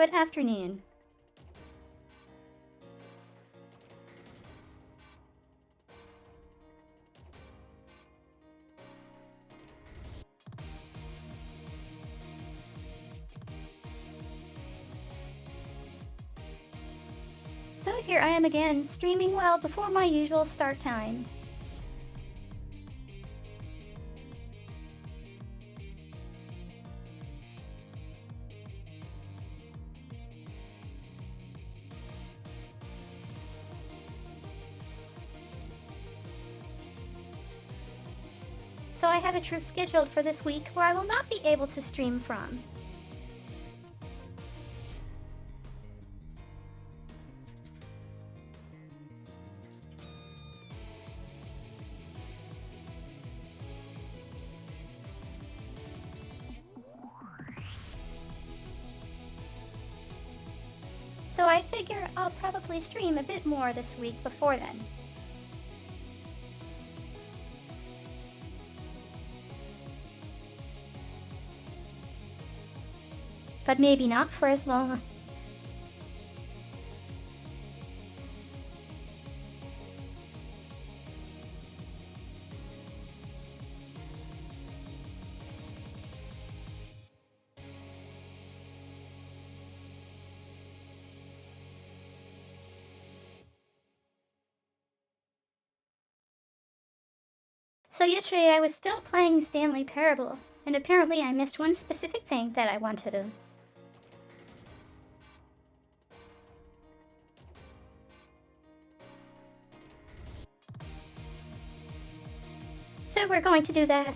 Good afternoon. So here I am again, streaming well before my usual start time. So I have a trip scheduled for this week where I will not be able to stream from. So I figure I'll probably stream a bit more this week before then. But maybe not for as long. So yesterday I was still playing Stanley Parable, and apparently I missed one specific thing that I wanted to. So we're going to do that.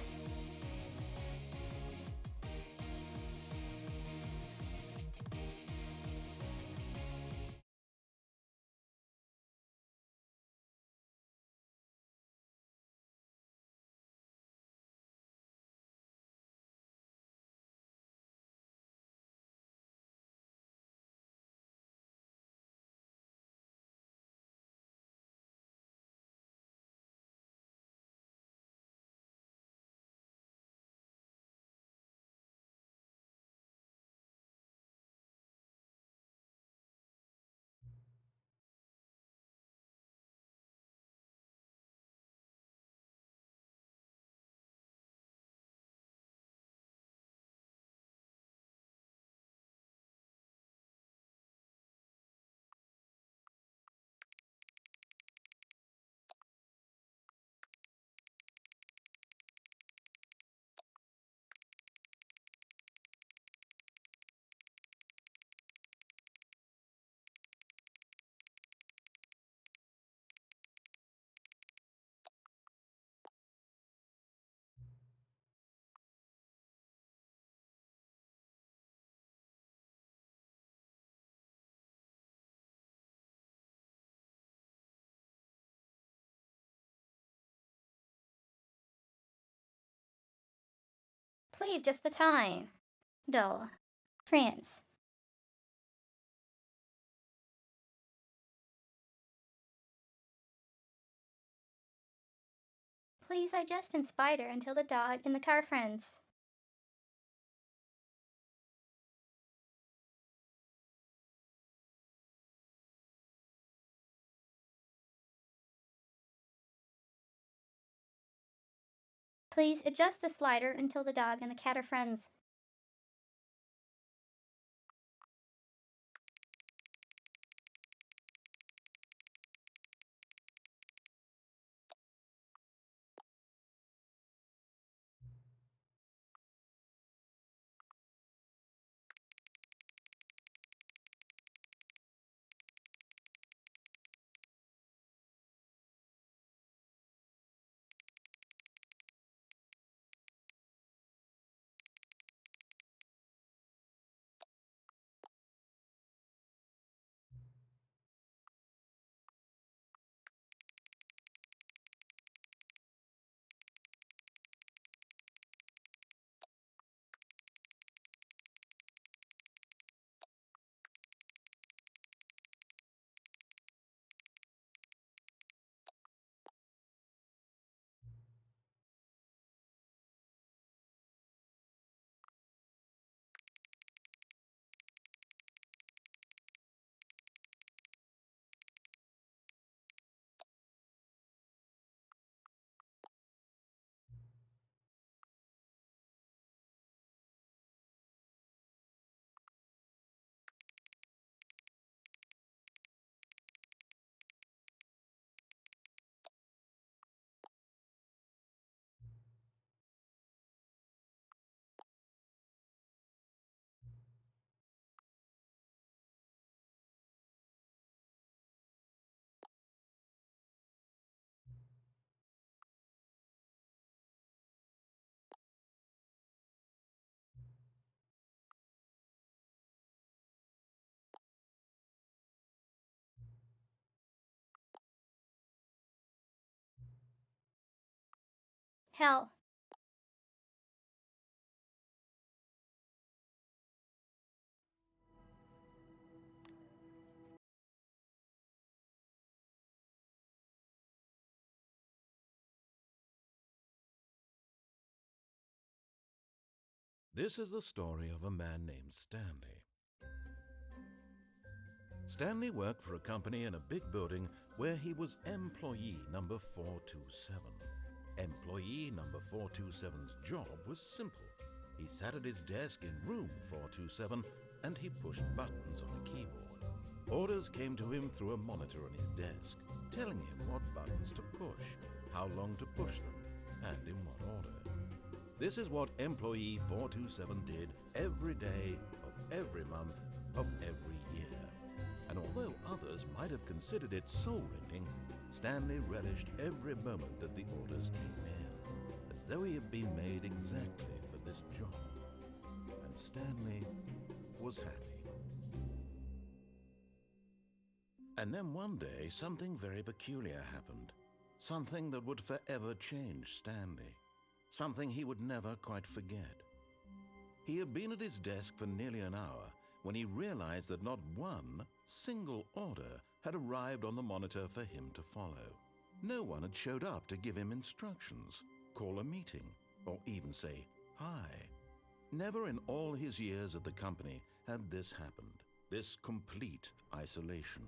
Please, just the time. Dull. France. Please, I just in Spider until the dog in the car friends. Please adjust the slider until the dog and the cat are friends. Hell. This is the story of a man named Stanley. Stanley worked for a company in a big building where he was employee number 427. Employee number 427's job was simple. He sat at his desk in room 427 and he pushed buttons on a keyboard. Orders came to him through a monitor on his desk, telling him what buttons to push, how long to push them, and in what order. This is what employee 427 did every day of every month of every year. And although others might have considered it soul-rending, Stanley relished every moment that the orders came in, as though he had been made exactly for this job. And Stanley was happy. And then one day, something very peculiar happened. Something that would forever change Stanley. Something he would never quite forget. He had been at his desk for nearly an hour when he realized that not one single order had arrived on the monitor for him to follow. No one had showed up to give him instructions, call a meeting, or even say hi. Never in all his years at the company had this happened, this complete isolation.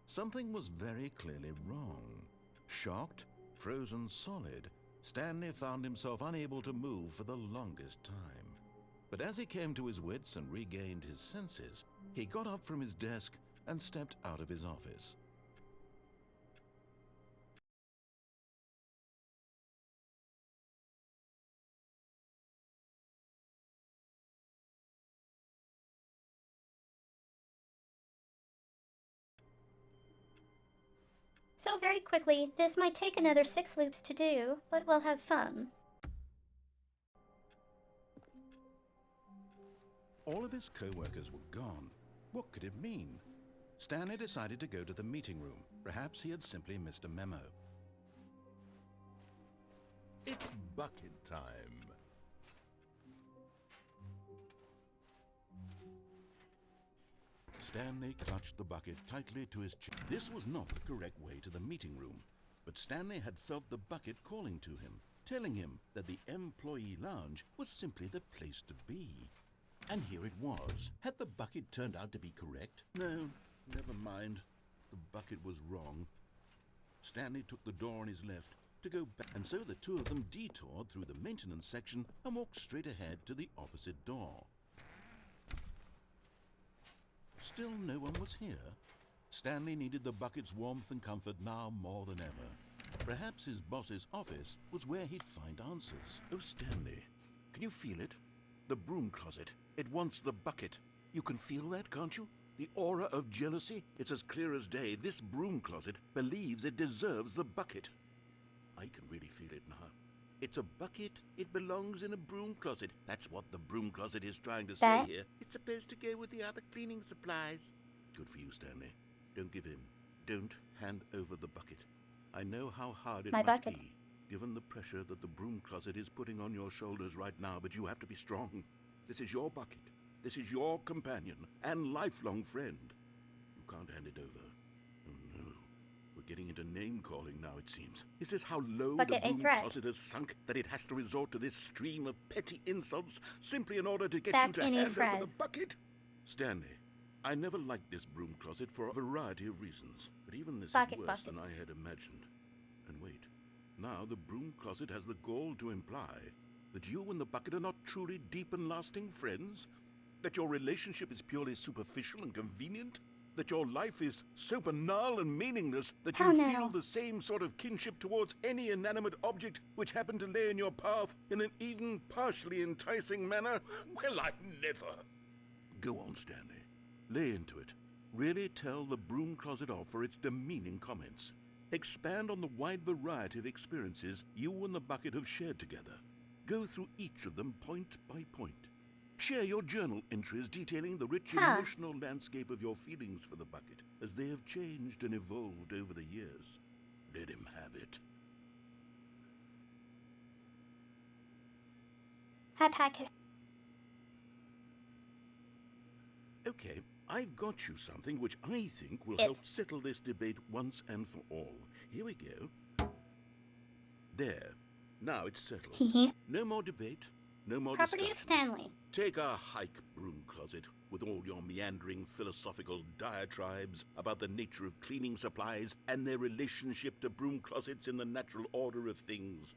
Something was very clearly wrong. Shocked, frozen solid, Stanley found himself unable to move for the longest time. But as he came to his wits and regained his senses, he got up from his desk and stepped out of his office. So very quickly, this might take another 6 loops to do, but we'll have fun. All of his co-workers were gone. What could it mean? Stanley decided to go to the meeting room. Perhaps he had simply missed a memo. It's bucket time. Stanley clutched the bucket tightly to his chest. This was not the correct way to the meeting room, but Stanley had felt the bucket calling to him, telling him that the employee lounge was simply the place to be. And here it was. Had the bucket turned out to be correct? No, never mind. The bucket was wrong. Stanley took the door on his left to go back, and so the two of them detoured through the maintenance section and walked straight ahead to the opposite door. Still no one was here. Stanley needed the bucket's warmth and comfort now more than ever. Perhaps his boss's office was where he'd find answers. Oh, Stanley, can you feel it? The broom closet. It wants the bucket. You can feel that, can't you? The aura of jealousy? It's as clear as day. This broom closet believes it deserves the bucket. I can really feel it now. It's a bucket. It belongs in a broom closet. That's what the broom closet is trying to say here. It's supposed to go with the other cleaning supplies. Good for you, Stanley. Don't give in. Don't hand over the bucket. I know how hard it must be, given the pressure that the broom closet is putting on your shoulders right now, but you have to be strong. This is your bucket. This is your companion and lifelong friend. You can't hand it over. Oh, no. We're getting into name-calling now, it seems. Is this how low the broom closet has sunk, that it has to resort to this stream of petty insults simply in order to get you to hand over the bucket? Stanley, I never liked this broom closet for a variety of reasons, but even this is worse than I had imagined. And wait, now the broom closet has the gall to imply that you and the bucket are not truly deep and lasting friends? That your relationship is purely superficial and convenient? That your life is so banal and meaningless that you feel the same sort of kinship towards any inanimate object which happened to lay in your path in an even partially enticing manner? Well, I never. Go on, Stanley. Lay into it. Really tell the broom closet off for its demeaning comments. Expand on the wide variety of experiences you and the bucket have shared together. Go through each of them point by point. Share your journal entries detailing the rich emotional landscape of your feelings for the bucket as they have changed and evolved over the years. Let him have it. Hi, Packet. Okay, I've got you something which I think will It. help settle this debate once and for all. Here we go. There. Now it's settled. Hee No more debate, no more Property of discussion. Stanley. Take our hike, broom closet, with all your meandering philosophical diatribes about the nature of cleaning supplies and their relationship to broom closets in the natural order of things.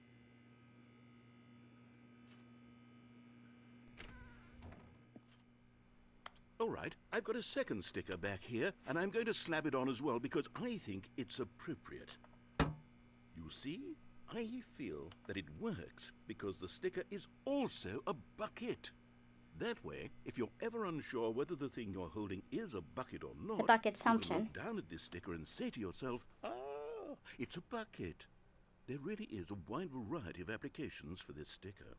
All right, I've got a second sticker back here, and I'm going to slap it on as well because I think it's appropriate. You see, I feel that it works because the sticker is also a bucket. That way, if you're ever unsure whether the thing you're holding is a bucket or The not, bucket you can assumption. look down at this sticker and say to yourself, ah, it's a bucket. There really is a wide variety of applications for this sticker.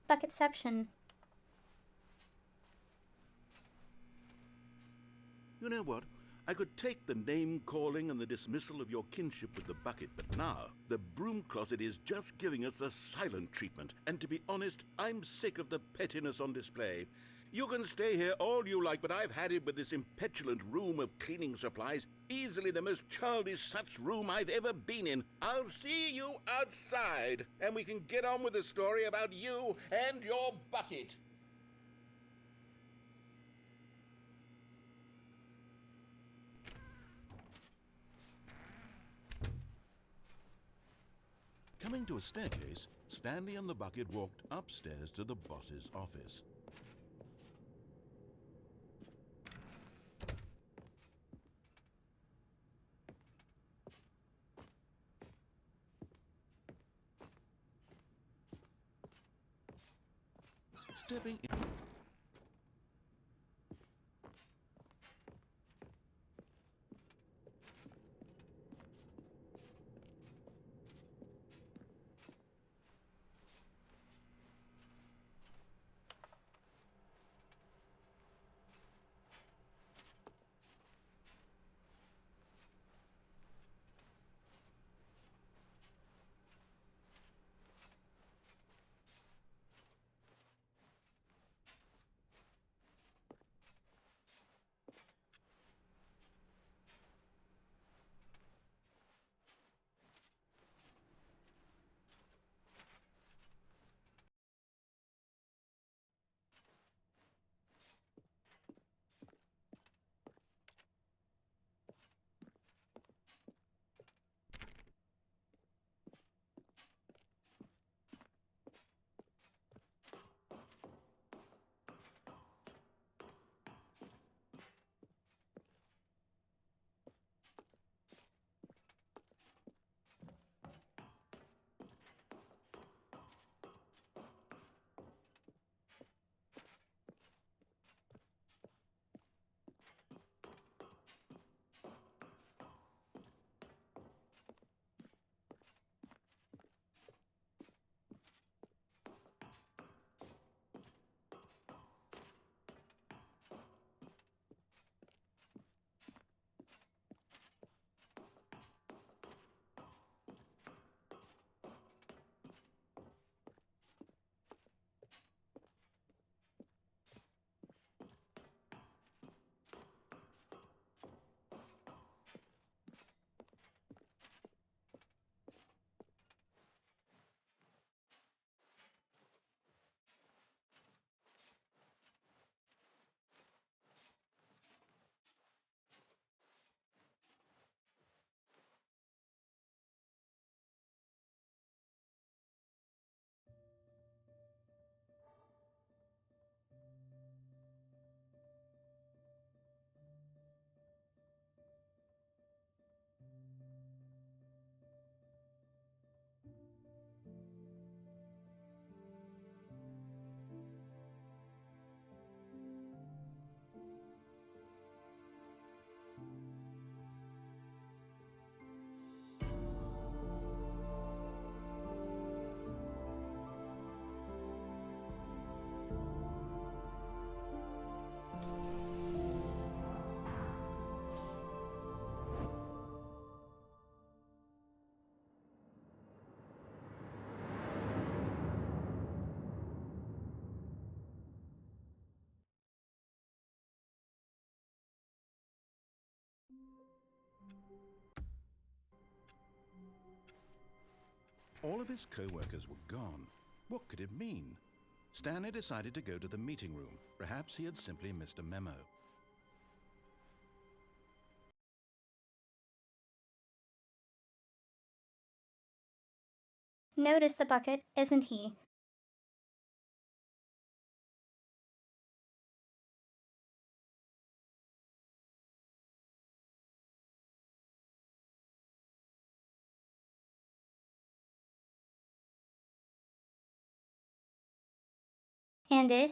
Bucketception. You know what? I could take the name-calling and the dismissal of your kinship with the bucket, but now the broom closet is just giving us the silent treatment. And to be honest, I'm sick of the pettiness on display. You can stay here all you like, but I've had it with this impetulant room of cleaning supplies. Easily the most childish such room I've ever been in. I'll see you outside, and we can get on with the story about you and your bucket. Coming to a staircase, Stanley and the bucket walked upstairs to the boss's office. Stepping in. All of his co-workers were gone. What could it mean? Stanley decided to go to the meeting room. Perhaps he had simply missed a memo. Notice the bucket, isn't he? And it?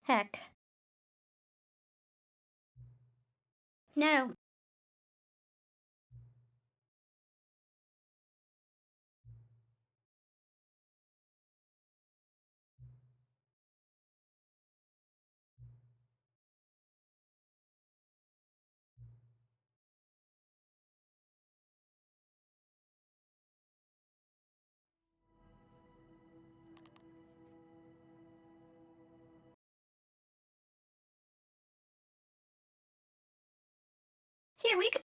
Heck. No. Here we go.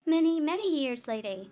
Many, many years later.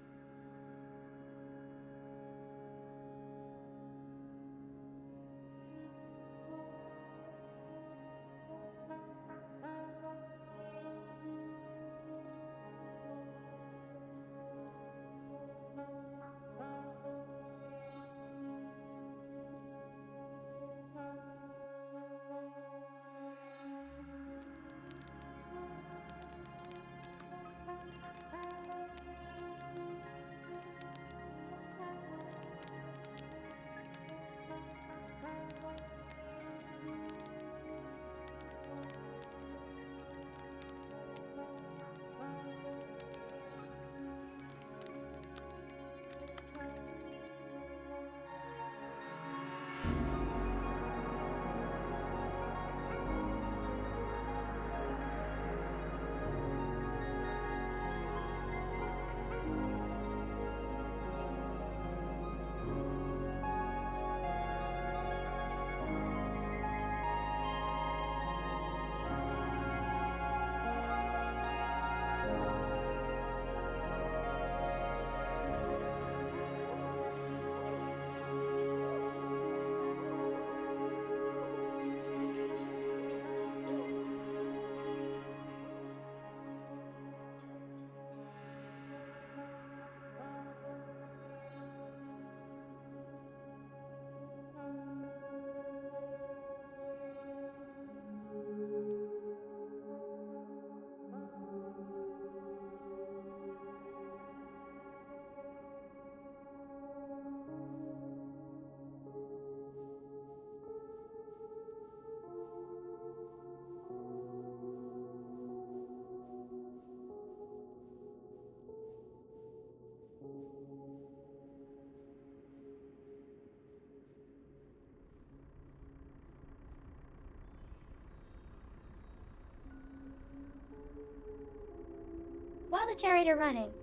the generator running.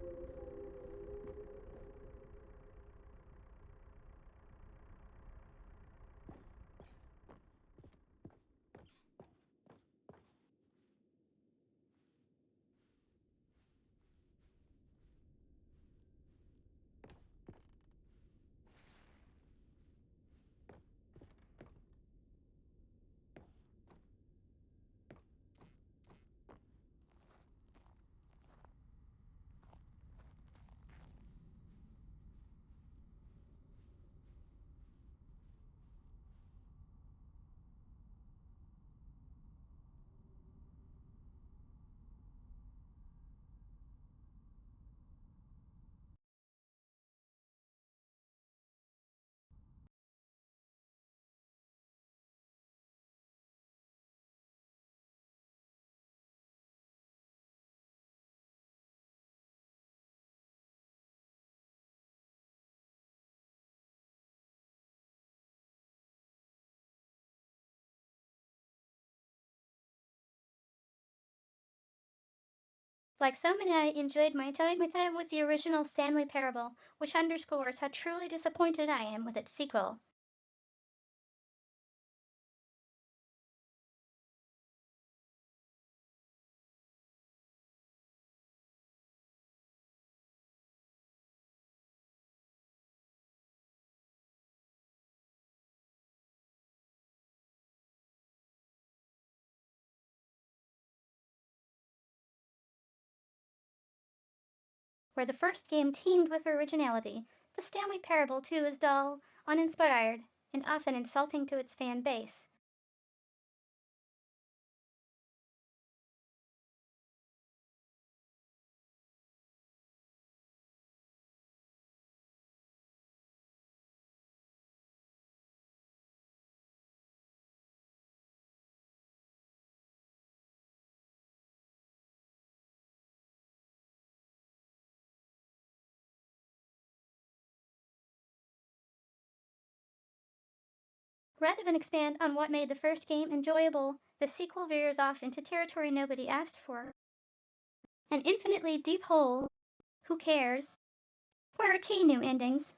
Like so many, I enjoyed my time with the original Stanley Parable, which underscores how truly disappointed I am with its sequel. Where the first game teemed with originality, the Stanley Parable 2 is dull, uninspired, and often insulting to its fan base. Rather than expand on what made the first game enjoyable, the sequel veers off into territory nobody asked for. An infinitely deep hole. Who cares? Where are T new endings?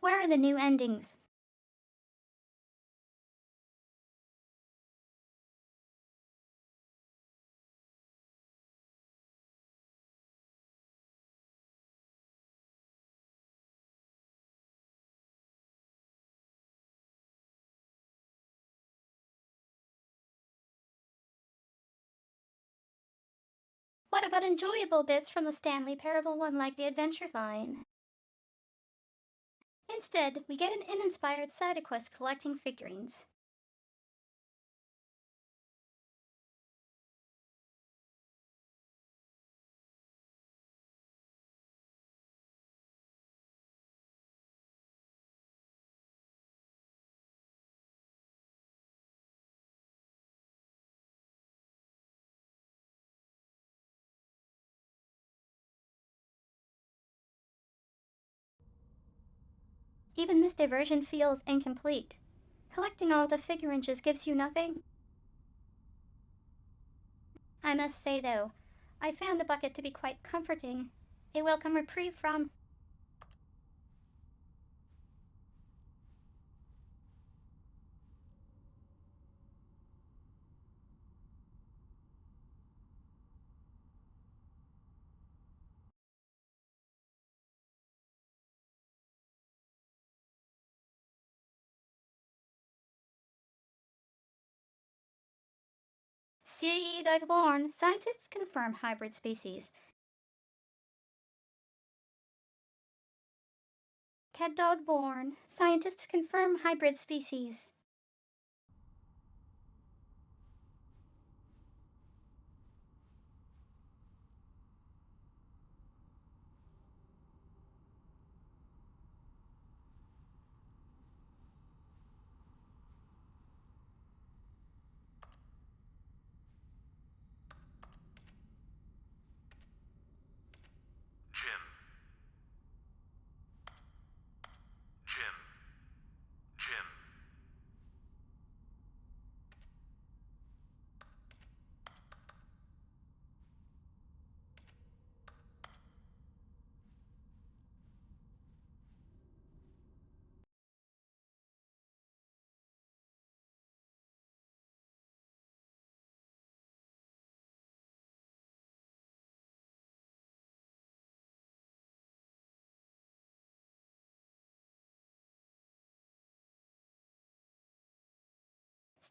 Where are the new endings? What about enjoyable bits from the Stanley Parable 1 like the adventure line? Instead, we get an uninspired side quest collecting figurines. Even this diversion feels incomplete. Collecting all the figurines just gives you nothing. I must say, though, I found the bucket to be quite comforting. A welcome reprieve from. Sea Dogborn, scientists confirm hybrid species. Cat Dogborn, scientists confirm hybrid species. Jim. Jim.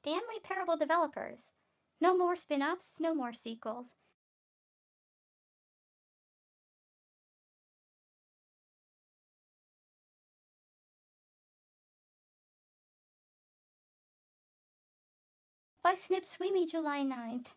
Stanley Parable developers. No more spin offs, no more sequels. By Snip Sweeney, July 9th.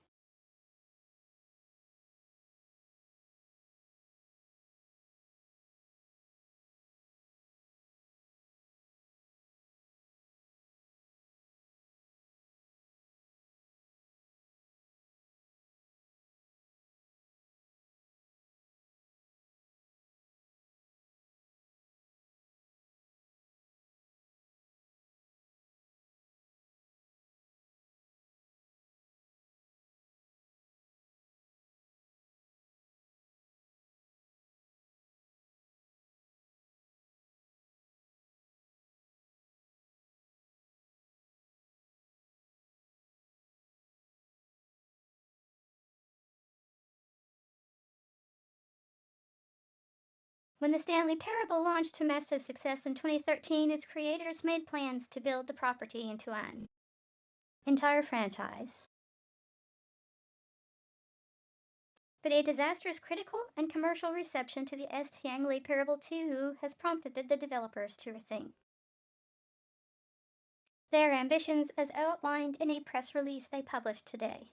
When the Stanley Parable launched to massive success in 2013, its creators made plans to build the property into an entire franchise. But a disastrous critical and commercial reception to the Stanley Parable 2 has prompted the developers to rethink their ambitions as outlined in a press release they published today.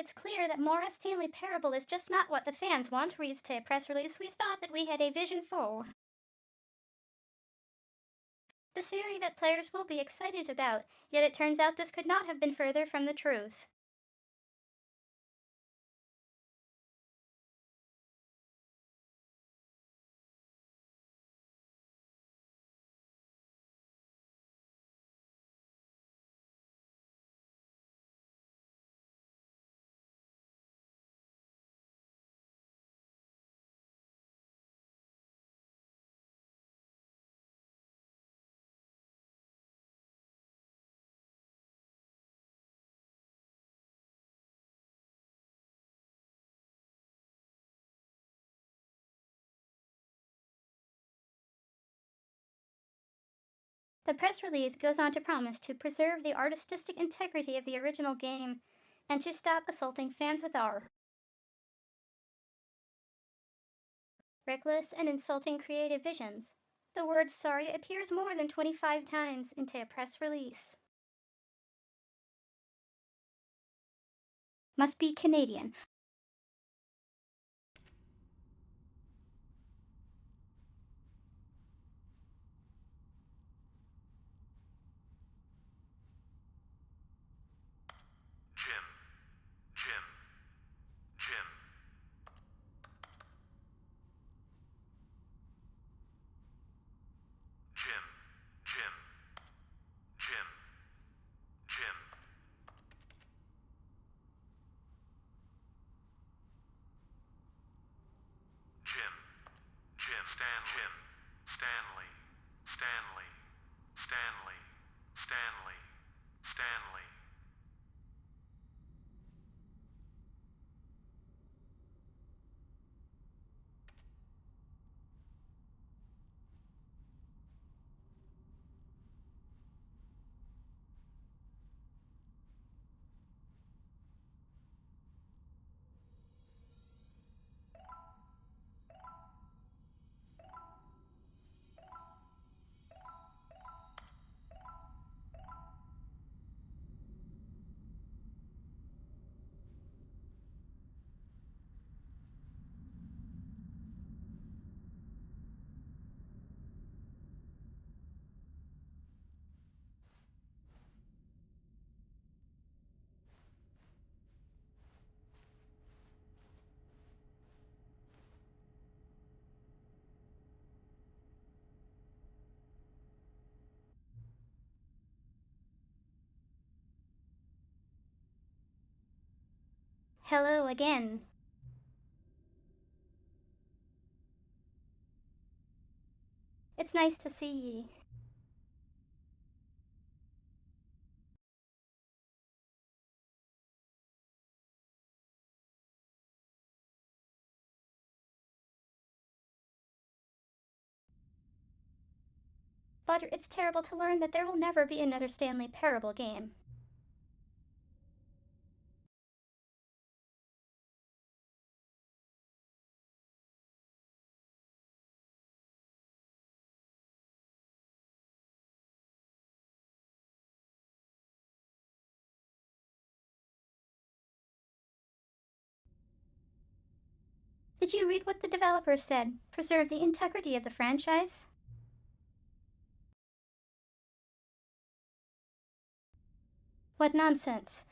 It's clear that more Stanley Parable is just not what the fans want, reads to a press release we thought that we had a vision for. The series that players will be excited about, yet it turns out this could not have been further from the truth. The press release goes on to promise to preserve the artistic integrity of the original game and to stop assaulting fans with our reckless and insulting creative visions. The word sorry appears more than 25 times into a press release. Must be Canadian. Jim. Jim. Jim. Jim. Jim. Jim. Jim. Hello again. It's nice to see ye. But it's terrible to learn that there will never be another Stanley Parable game. Did you read what the developers said? Preserve the integrity of the franchise? What nonsense.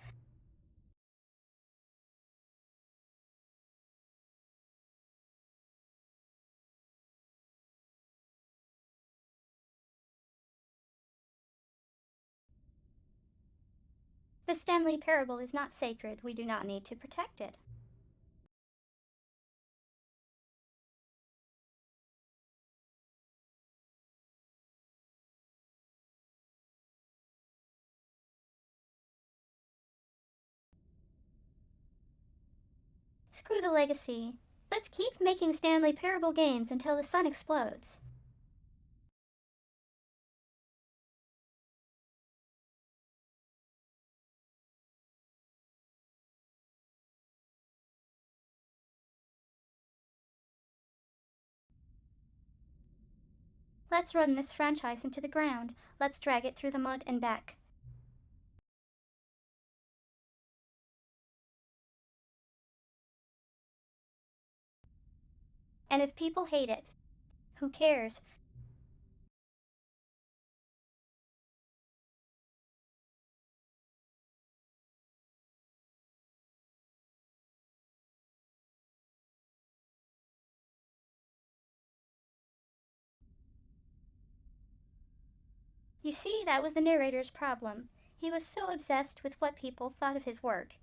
The Stanley Parable is not sacred. We do not need to protect it. Screw the legacy. Let's keep making Stanley Parable games until the sun explodes. Let's run this franchise into the ground. Let's drag it through the mud and back. And if people hate it, who cares? You see, that was the narrator's problem. He was so obsessed with what people thought of his work.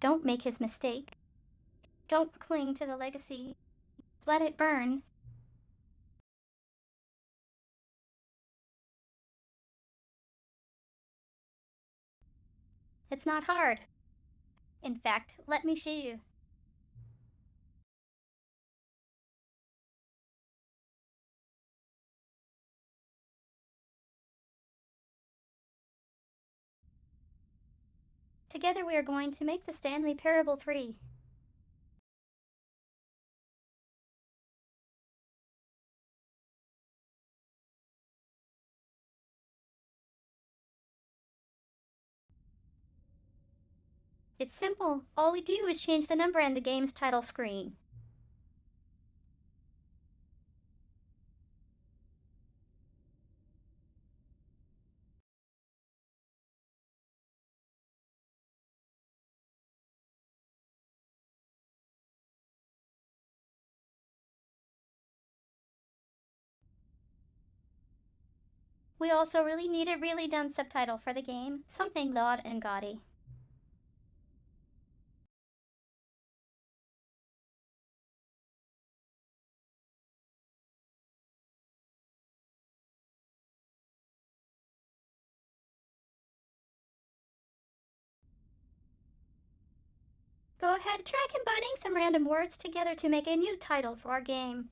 Don't make his mistake. Don't cling to the legacy. Let it burn. It's not hard. In fact, let me show you. Together we are going to make the Stanley Parable 3. It's simple. All we do is change the number and the game's title screen. We also really need a really dumb subtitle for the game, something loud and gaudy. Go ahead, try combining some random words together to make a new title for our game.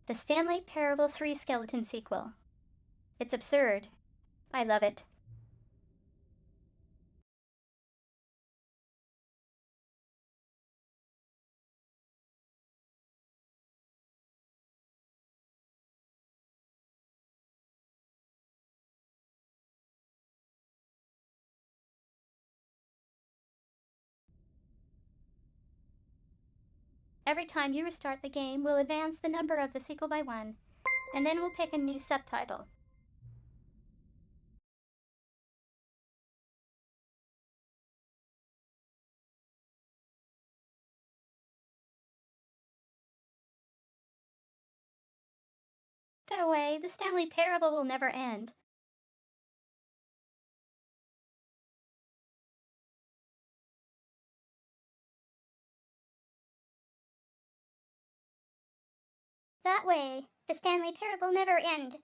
The Stanley Parable 3 skeleton sequel. It's absurd. I love it. Every time you restart the game, we'll advance the number of the sequel by 1, and then we'll pick a new subtitle. That way, the Stanley Parable will never end. That way, the Stanley Parable never end.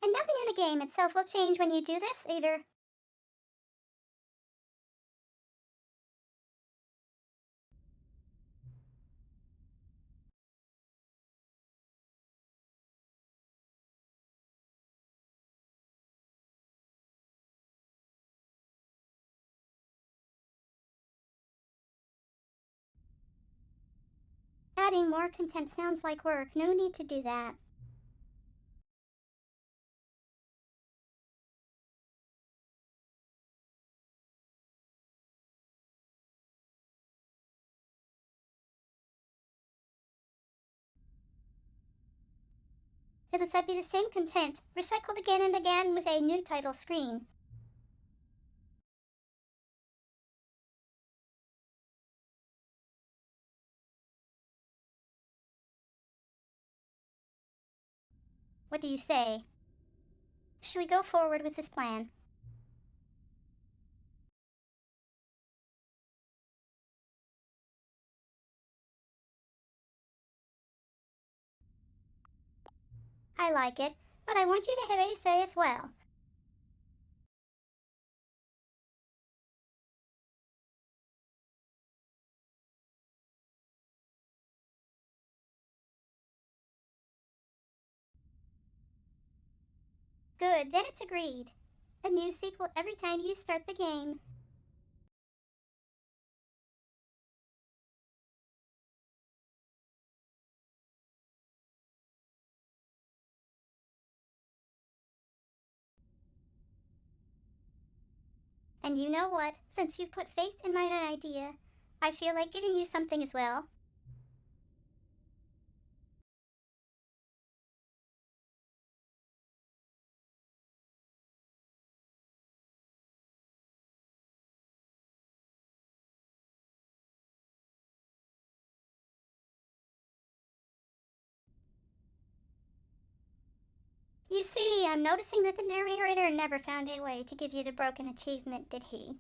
And nothing in the game itself will change when you do this, either. Adding more content sounds like work. No need to do that. It'll be the same content, recycled again and again with a new title screen. What do you say? Should we go forward with this plan? I like it, but I want you to have a say as well. Good, then it's agreed. A new sequel every time you start the game. And you know what? Since you've put faith in my idea, I feel like giving you something as well. You see, I'm noticing that the narrator never found a way to give you the broken achievement, did he?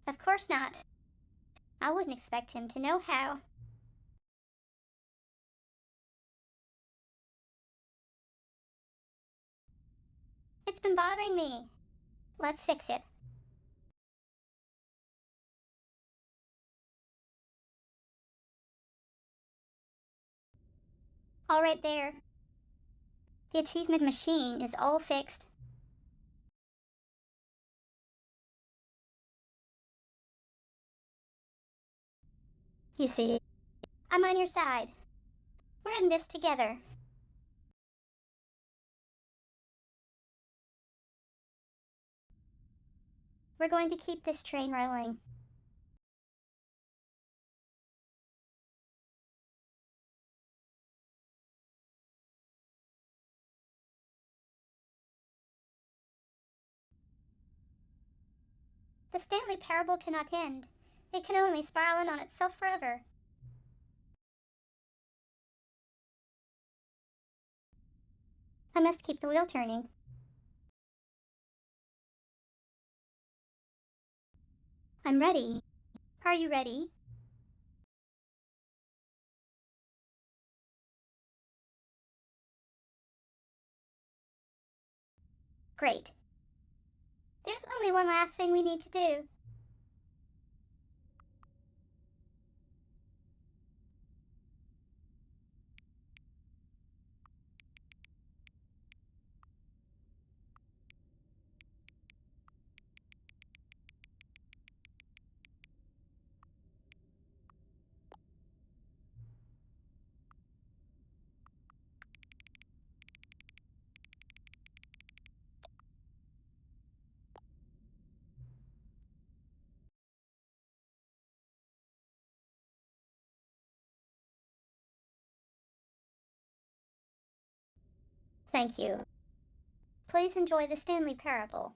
Of course not. I wouldn't expect him to know how. It's been bothering me. Let's fix it. All right there. The achievement machine is all fixed. You see, I'm on your side. We're in this together. We're going to keep this train rolling. The Stanley Parable cannot end. It can only spiral in on itself forever. I must keep the wheel turning. I'm ready. Are you ready? Great. There's only one last thing we need to do. Thank you. Please enjoy the Stanley Parable.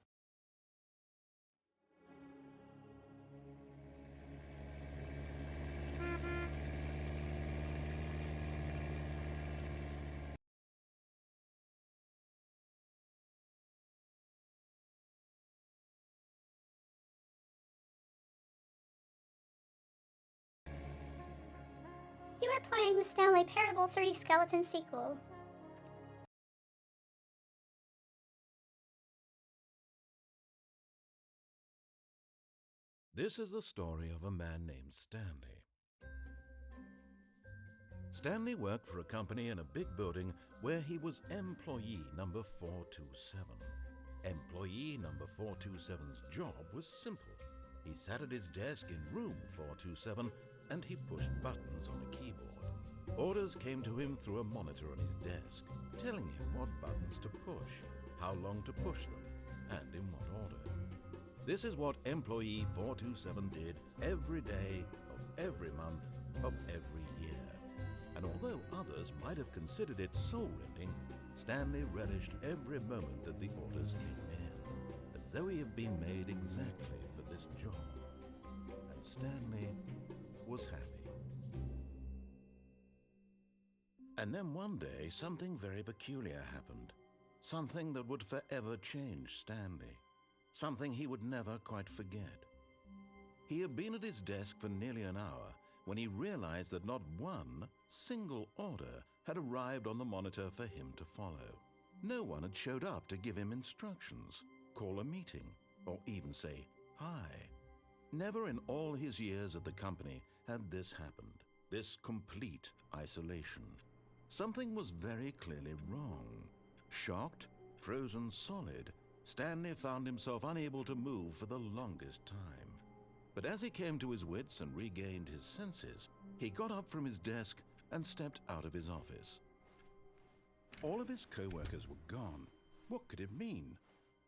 You are playing the Stanley Parable 3 Skeleton sequel. This is the story of a man named Stanley. Stanley worked for a company in a big building where he was employee number 427. Employee number 427's job was simple. He sat at his desk in room 427 and he pushed buttons on a keyboard. Orders came to him through a monitor on his desk, telling him what buttons to push, how long to push them, and in what order. This is what employee 427 did every day of every month of every year. And although others might have considered it soul-rending, Stanley relished every moment that the orders came in, as though he had been made exactly for this job. And Stanley was happy. And then one day, something very peculiar happened. Something that would forever change Stanley. Something he would never quite forget. He had been at his desk for nearly an hour when he realized that not one single order had arrived on the monitor for him to follow. No one had showed up to give him instructions, call a meeting, or even say hi. Never in all his years at the company had this happened, this complete isolation. Something was very clearly wrong. Shocked, frozen solid, Stanley found himself unable to move for the longest time. But as he came to his wits and regained his senses, he got up from his desk and stepped out of his office. All of his co-workers were gone. What could it mean?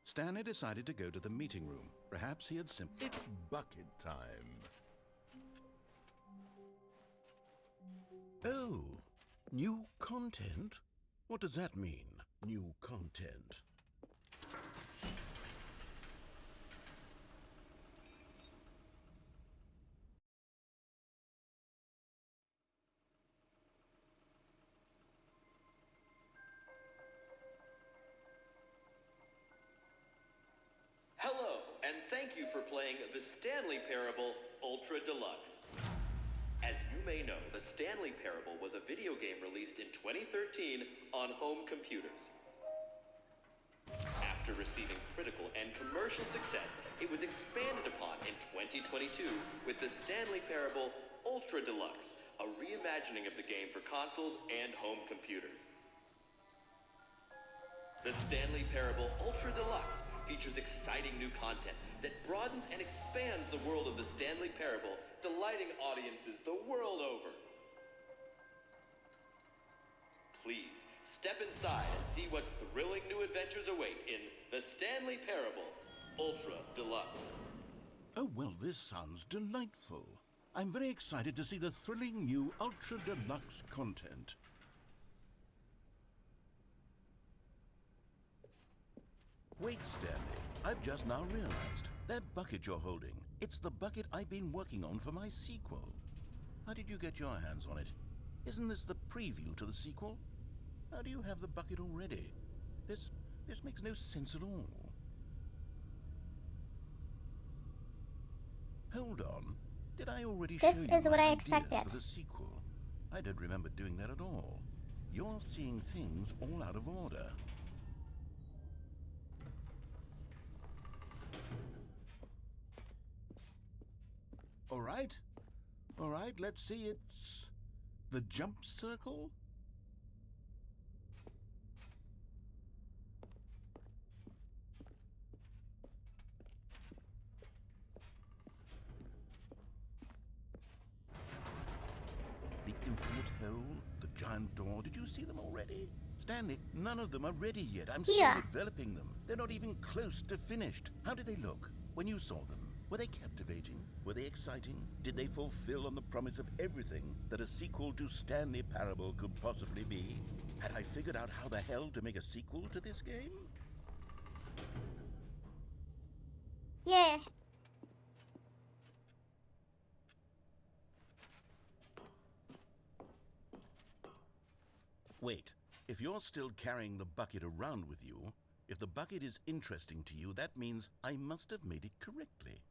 Stanley decided to go to the meeting room. Perhaps he had simply... It's bucket time. Oh, new content? What does that mean, new content? Hello, and thank you for playing the Stanley Parable Ultra Deluxe. As you may know, the Stanley Parable was a video game released in 2013 on home computers. After receiving critical and commercial success, it was expanded upon in 2022 with the Stanley Parable Ultra Deluxe, a reimagining of the game for consoles and home computers. The Stanley Parable Ultra Deluxe features exciting new content that broadens and expands the world of the Stanley Parable, delighting audiences the world over. Please, step inside and see what thrilling new adventures await in the Stanley Parable Ultra Deluxe. Oh, well, this sounds delightful. I'm very excited to see the thrilling new Ultra Deluxe content. Wait, Stanley, I've just now realized. That bucket you're holding, it's the bucket I've been working on for my sequel. How did you get your hands on it? Isn't this the preview to the sequel? How do you have the bucket already? This makes no sense at all. Hold on. Did I already show This you is my what I ideas expected. for the sequel? I don't remember doing that at all. You're seeing things all out of order. All right. All right, let's see. It's the jump circle? The infinite hole, the giant door. Did you see them already? Stanley, none of them are ready yet. I'm still Yeah. developing them. They're not even close to finished. How did they look when you saw them? Were they captivating? Were they exciting? Did they fulfill on the promise of everything that a sequel to Stanley Parable could possibly be? Had I figured out how the hell to make a sequel to this game? Yeah. Wait, if you're still carrying the bucket around with you, if the bucket is interesting to you, that means I must have made it correctly.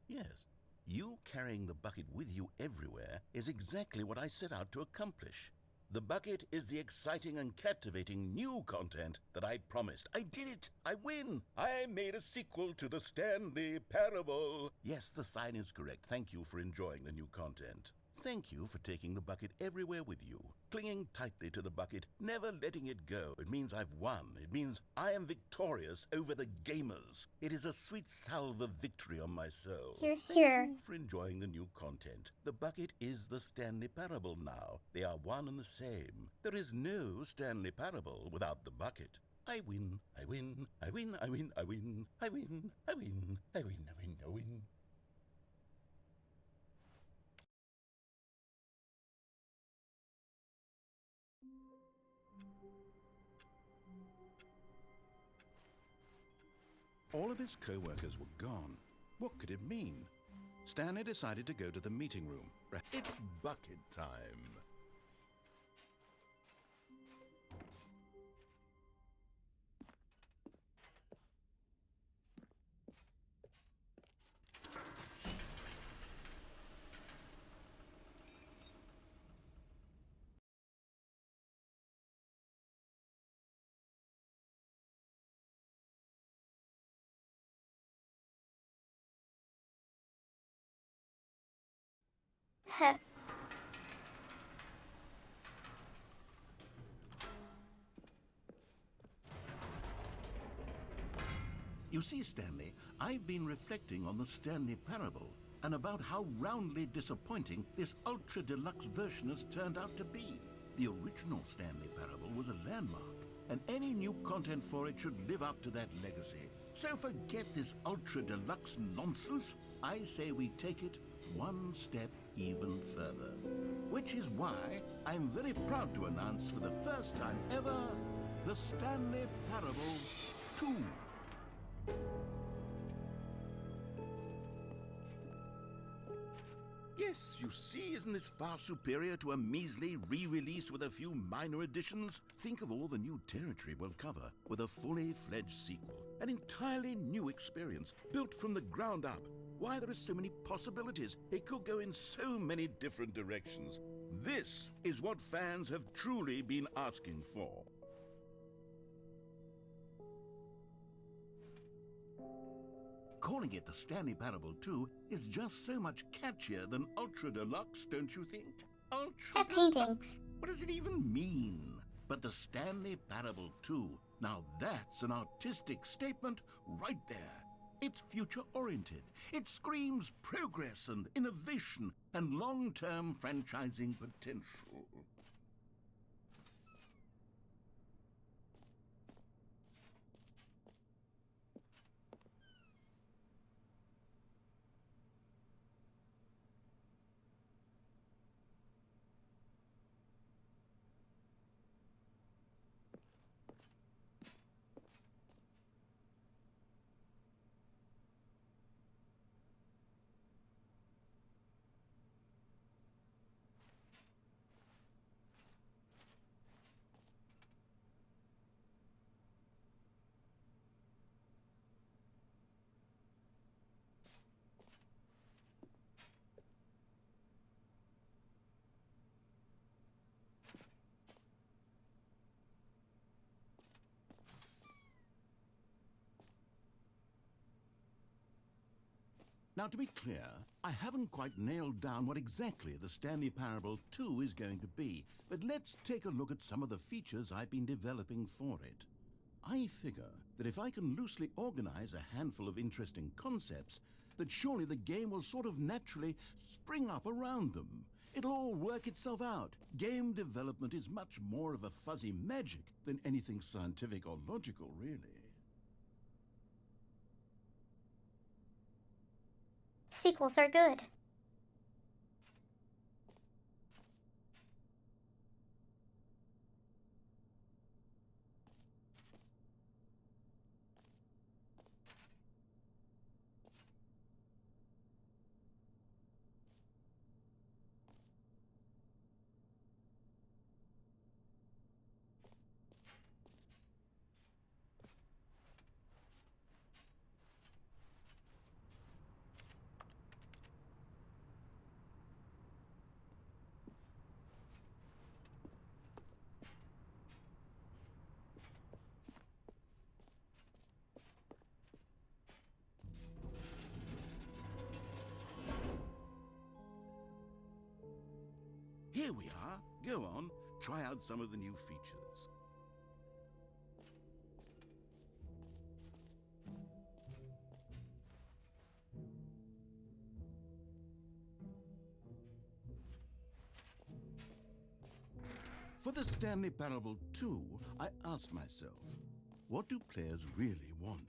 Yes, you carrying the bucket with you everywhere is exactly what I set out to accomplish. The bucket is the exciting and captivating new content that I promised. I did it! I win! I made a sequel to the Stanley Parable! Yes, the sign is correct. Thank you for enjoying the new content. Thank you for taking the bucket everywhere with you, clinging tightly to the bucket, never letting it go. It means I've won. It means I am victorious over the gamers. It is a sweet salve of victory on my soul. Here, Thank here. you for enjoying the new content. The bucket is the Stanley Parable now. They are one and the same. There is no Stanley Parable without the bucket. I win, I win, I win, I win, I win, I win, I win, I win, I win, I win. All of his co-workers were gone. What could it mean? Stanley decided to go to the meeting room. It's bucket time. Huh. You see, Stanley, I've been reflecting on the Stanley Parable and about how roundly disappointing this ultra deluxe version has turned out to be. The original Stanley Parable was a landmark, and any new content for it should live up to that legacy. So forget this ultra deluxe nonsense. I say we take it one step even further. Which is why I'm very proud to announce for the first time ever, the Stanley Parable 2. Yes, you see, isn't this far superior to a measly re-release with a few minor additions? Think of all the new territory we'll cover with a fully fledged sequel. An entirely new experience, built from the ground up. Why, there are so many possibilities. It could go in so many different directions. This is what fans have truly been asking for. Calling it the Stanley Parable 2 is just so much catchier than Ultra Deluxe, don't you think? Ultra Have Deluxe? paintings. What does it even mean? But the Stanley Parable 2, now that's an artistic statement right there. It's future-oriented. It screams progress and innovation and long-term franchising potential. Now, to be clear, I haven't quite nailed down what exactly the Stanley Parable 2 is going to be, but let's take a look at some of the features I've been developing for it. I figure that if I can loosely organize a handful of interesting concepts, that surely the game will sort of naturally spring up around them. It'll all work itself out. Game development is much more of a fuzzy magic than anything scientific or logical, really. Sequels are good. Here we are. Go on, try out some of the new features. For the Stanley Parable 2, I asked myself, what do players really want?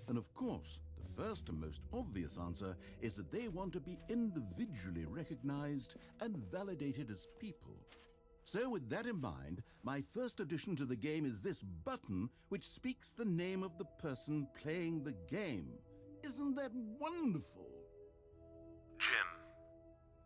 And of course, the first and most obvious answer is that they want to be individually recognized and validated as people. So with that in mind, my first addition to the game is this button which speaks the name of the person playing the game. Isn't that wonderful? Jim.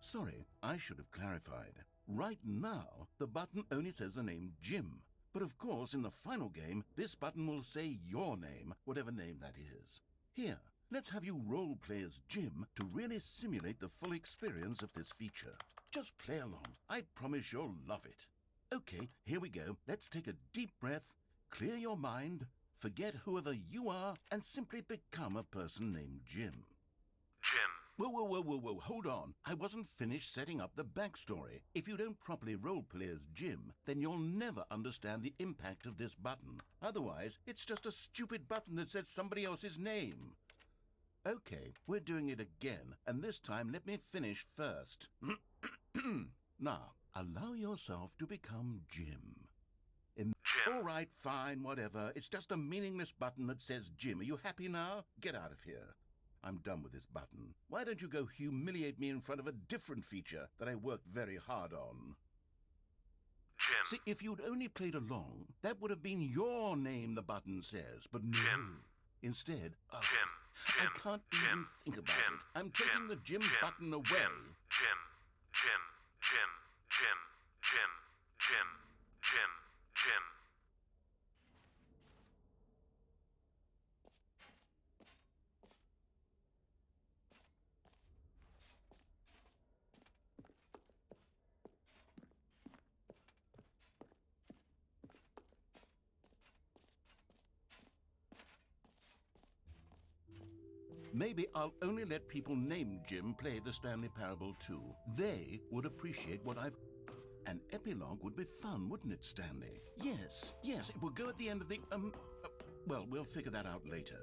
Sorry, I should have clarified. Right now, the button only says the name Jim. But of course, in the final game, this button will say your name, whatever name that is. Here, let's have you role-play as Jim to really simulate the full experience of this feature. Just play along. I promise you'll love it. Okay, here we go. Let's take a deep breath, clear your mind, forget whoever you are, and simply become a person named Jim. Jim. Whoa, hold on. I wasn't finished setting up the backstory. If you don't properly roleplay as Jim, then you'll never understand the impact of this button. Otherwise, it's just a stupid button that says somebody else's name. Okay, we're doing it again, and this time let me finish first. Now, allow yourself to become Jim. Jim. All right, fine, whatever. It's just a meaningless button that says Jim. Are you happy now? Get out of here. I'm done with this button. Why don't you go humiliate me in front of a different feature that I worked very hard on? Jim. See, if you'd only played along, that would have been your name the button says, but no. Jim. Instead, Jim. I can't even think about it. I'm taking the Jim button away. Jim. Maybe I'll only let people named Jim play the Stanley Parable 2. They would appreciate what I've... An epilogue would be fun, wouldn't it, Stanley? Yes, it will go at the end of the... well, we'll figure that out later.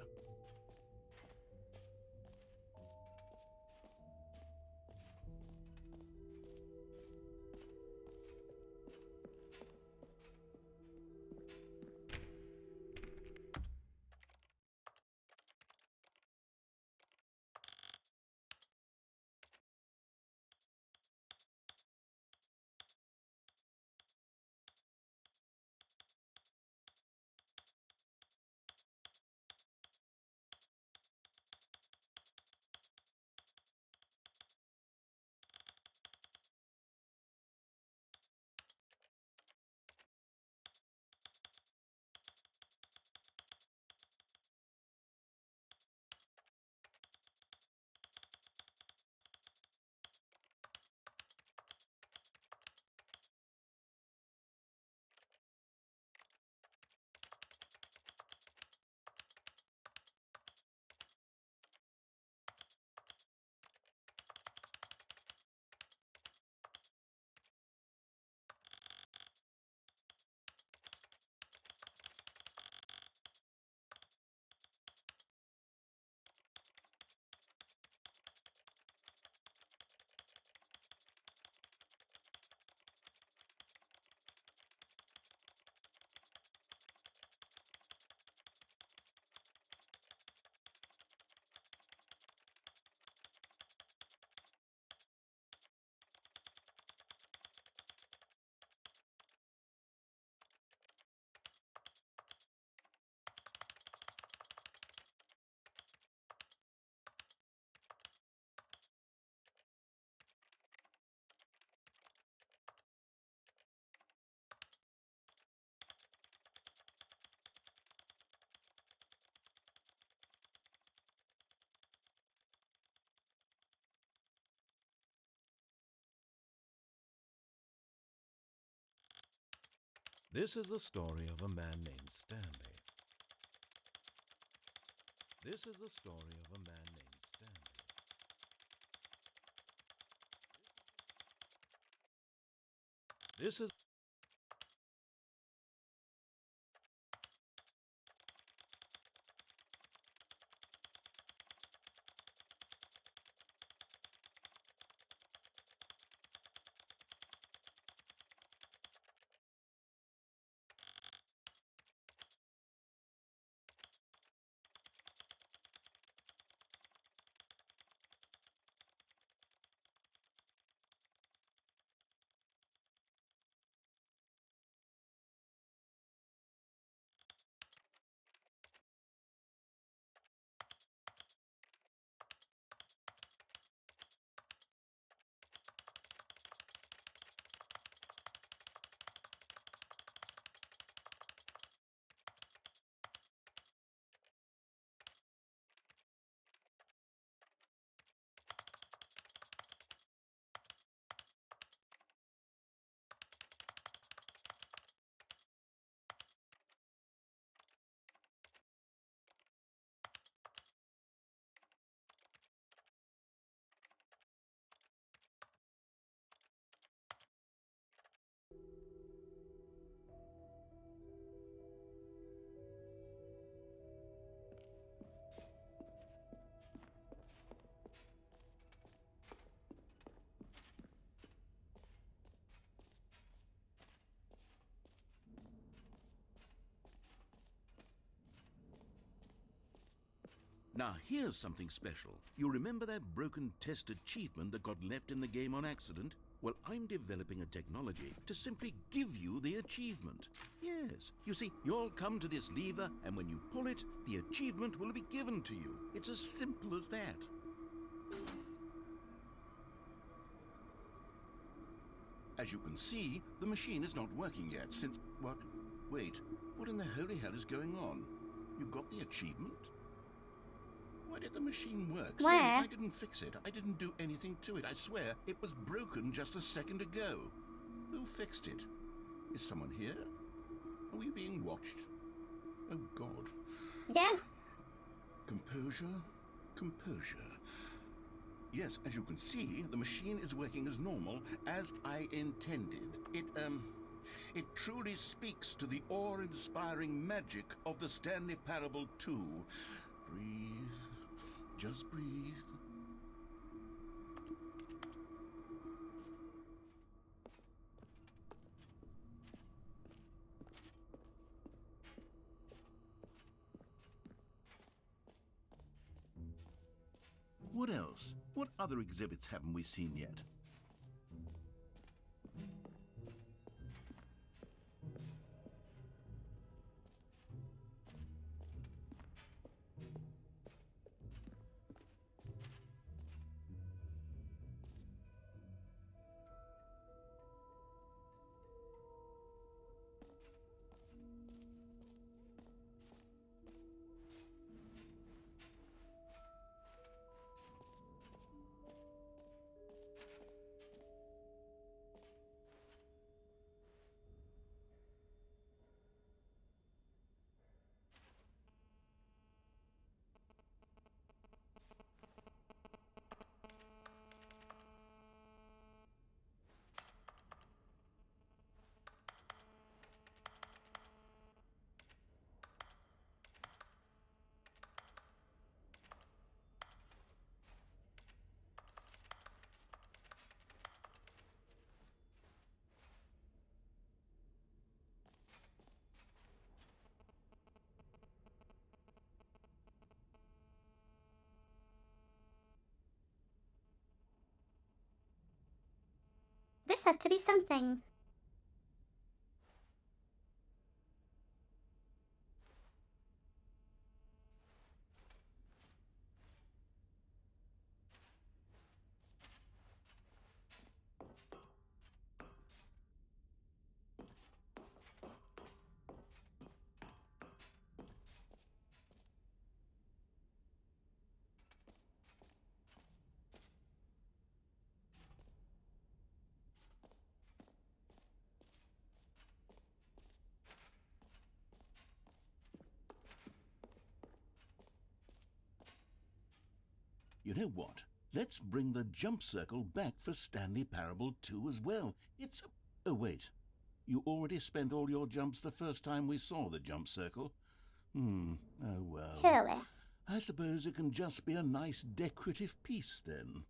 This is the story of a man named Stanley. This is the story of a man named Stanley. This is... Now, here's something special. You remember that broken test achievement that got left in the game on accident? Well, I'm developing a technology to simply give you the achievement. Yes. You see, you'll come to this lever, and when you pull it, the achievement will be given to you. It's as simple as that. As you can see, the machine is not working yet since... What? Wait, what in the holy hell is going on? You got the achievement? Why did the machine work? Where? Stanley, I didn't fix it. I didn't do anything to it. I swear, it was broken just a second ago. Who fixed it? Is someone here? Are we being watched? Oh, God. Yeah. Composure, composure. Yes, as you can see, the machine is working as normal, as I intended. It truly speaks to the awe-inspiring magic of the Stanley Parable 2. Breathe. Just breathe. What else? What other exhibits haven't we seen yet? This has to be something. You know what? Let's bring the jump circle back for Stanley Parable 2 as well. It's... Oh, wait. You already spent all your jumps the first time we saw the jump circle. Oh, well. Hooey. I suppose it can just be a nice decorative piece, then.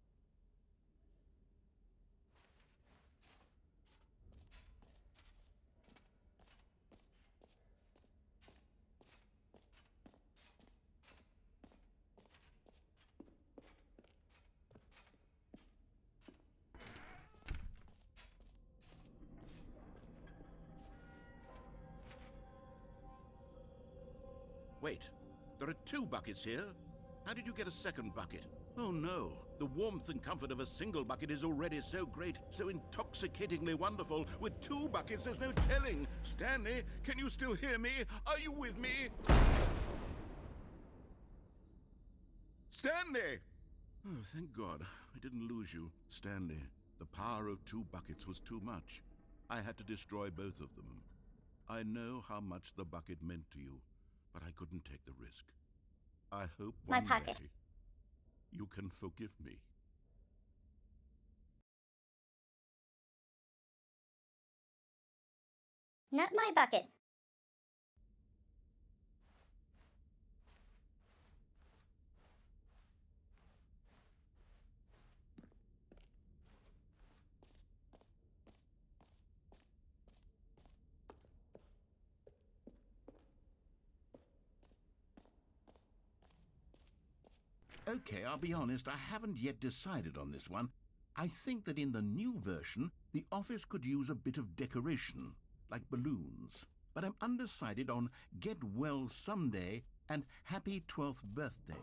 Wait, there are 2 buckets here? How did you get a second bucket? Oh no, the warmth and comfort of a single bucket is already so great, so intoxicatingly wonderful. With 2 buckets, there's no telling. Stanley, can you still hear me? Are you with me? Stanley! Oh, thank God, I didn't lose you. Stanley, the power of 2 buckets was too much. I had to destroy both of them. I know how much the bucket meant to you, but I couldn't take the risk. I hope My one pocket. day you can forgive me. Not my bucket. Okay, I'll be honest, I haven't yet decided on this one. I think that in the new version, the office could use a bit of decoration, like balloons. But I'm undecided on Get Well Someday and Happy 12th Birthday.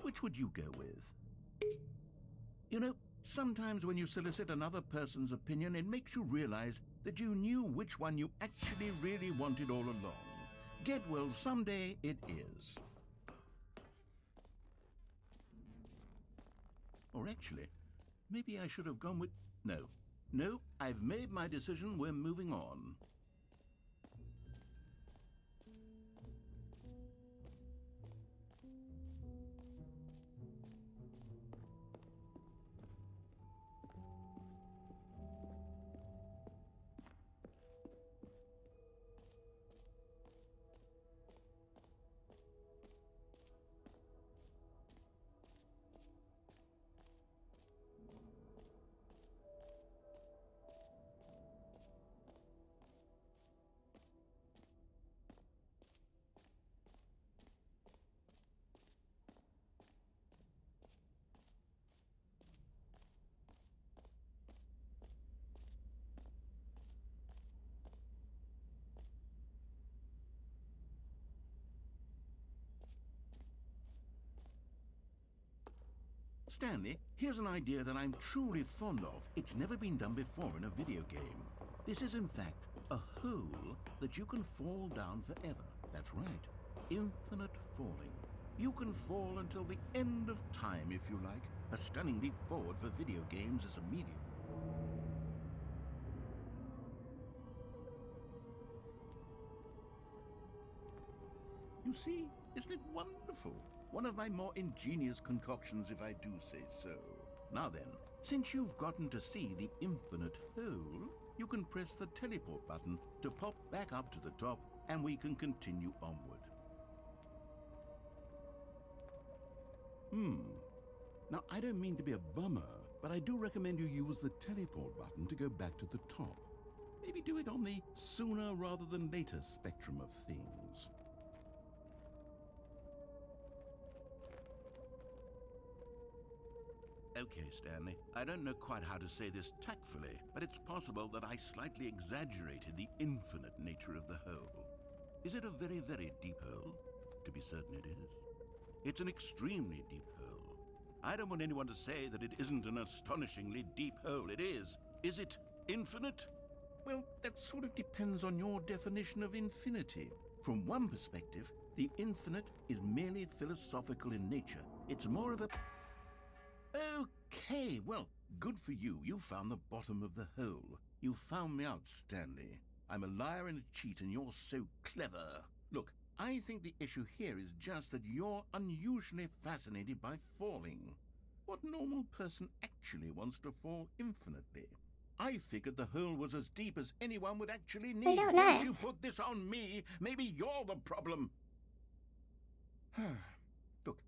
Which would you go with? You know, sometimes when you solicit another person's opinion, it makes you realize that you knew which one you actually really wanted all along. Get Well Someday it is. Or actually, maybe I should have gone with... No, I've made my decision. We're moving on. Stanley, here's an idea that I'm truly fond of. It's never been done before in a video game. This is, in fact, a hole that you can fall down forever. That's right. Infinite falling. You can fall until the end of time, if you like. A stunning leap forward for video games as a medium. You see, isn't it wonderful? One of my more ingenious concoctions, if I do say so. Now then, since you've gotten to see the infinite hole, you can press the teleport button to pop back up to the top, and we can continue onward. Now, I don't mean to be a bummer, but I do recommend you use the teleport button to go back to the top. Maybe do it on the sooner rather than later spectrum of things. Okay, Stanley, I don't know quite how to say this tactfully, but it's possible that I slightly exaggerated the infinite nature of the hole. Is it a very, very deep hole? To be certain it is. It's an extremely deep hole. I don't want anyone to say that it isn't an astonishingly deep hole. It is. Is it infinite? Well, that sort of depends on your definition of infinity. From one perspective, the infinite is merely philosophical in nature. It's more of a... Okay, well, good for you. You found the bottom of the hole. You found me out, Stanley. I'm a liar and a cheat, and you're so clever. Look, I think the issue here is just that you're unusually fascinated by falling. What normal person actually wants to fall infinitely? I figured the hole was as deep as anyone would actually need. don't Didn't know. you put this on me? Maybe you're the problem. Look,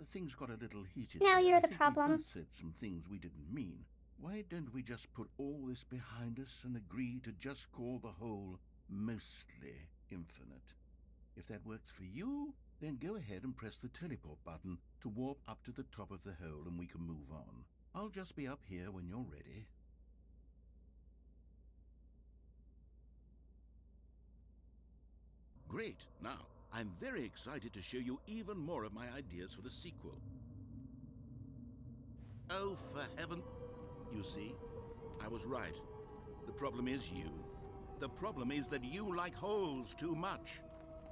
things got a little heated Now there. you're I the think we problem. both said some things we didn't mean. Why don't we just put all this behind us and agree to just call the hole mostly infinite? If that works for you, then go ahead and press the teleport button to warp up to the top of the hole and we can move on. I'll just be up here when you're ready. Great. Now, I'm very excited to show you even more of my ideas for the sequel. Oh, for heaven... You see, I was right. The problem is you. The problem is that you like holes too much.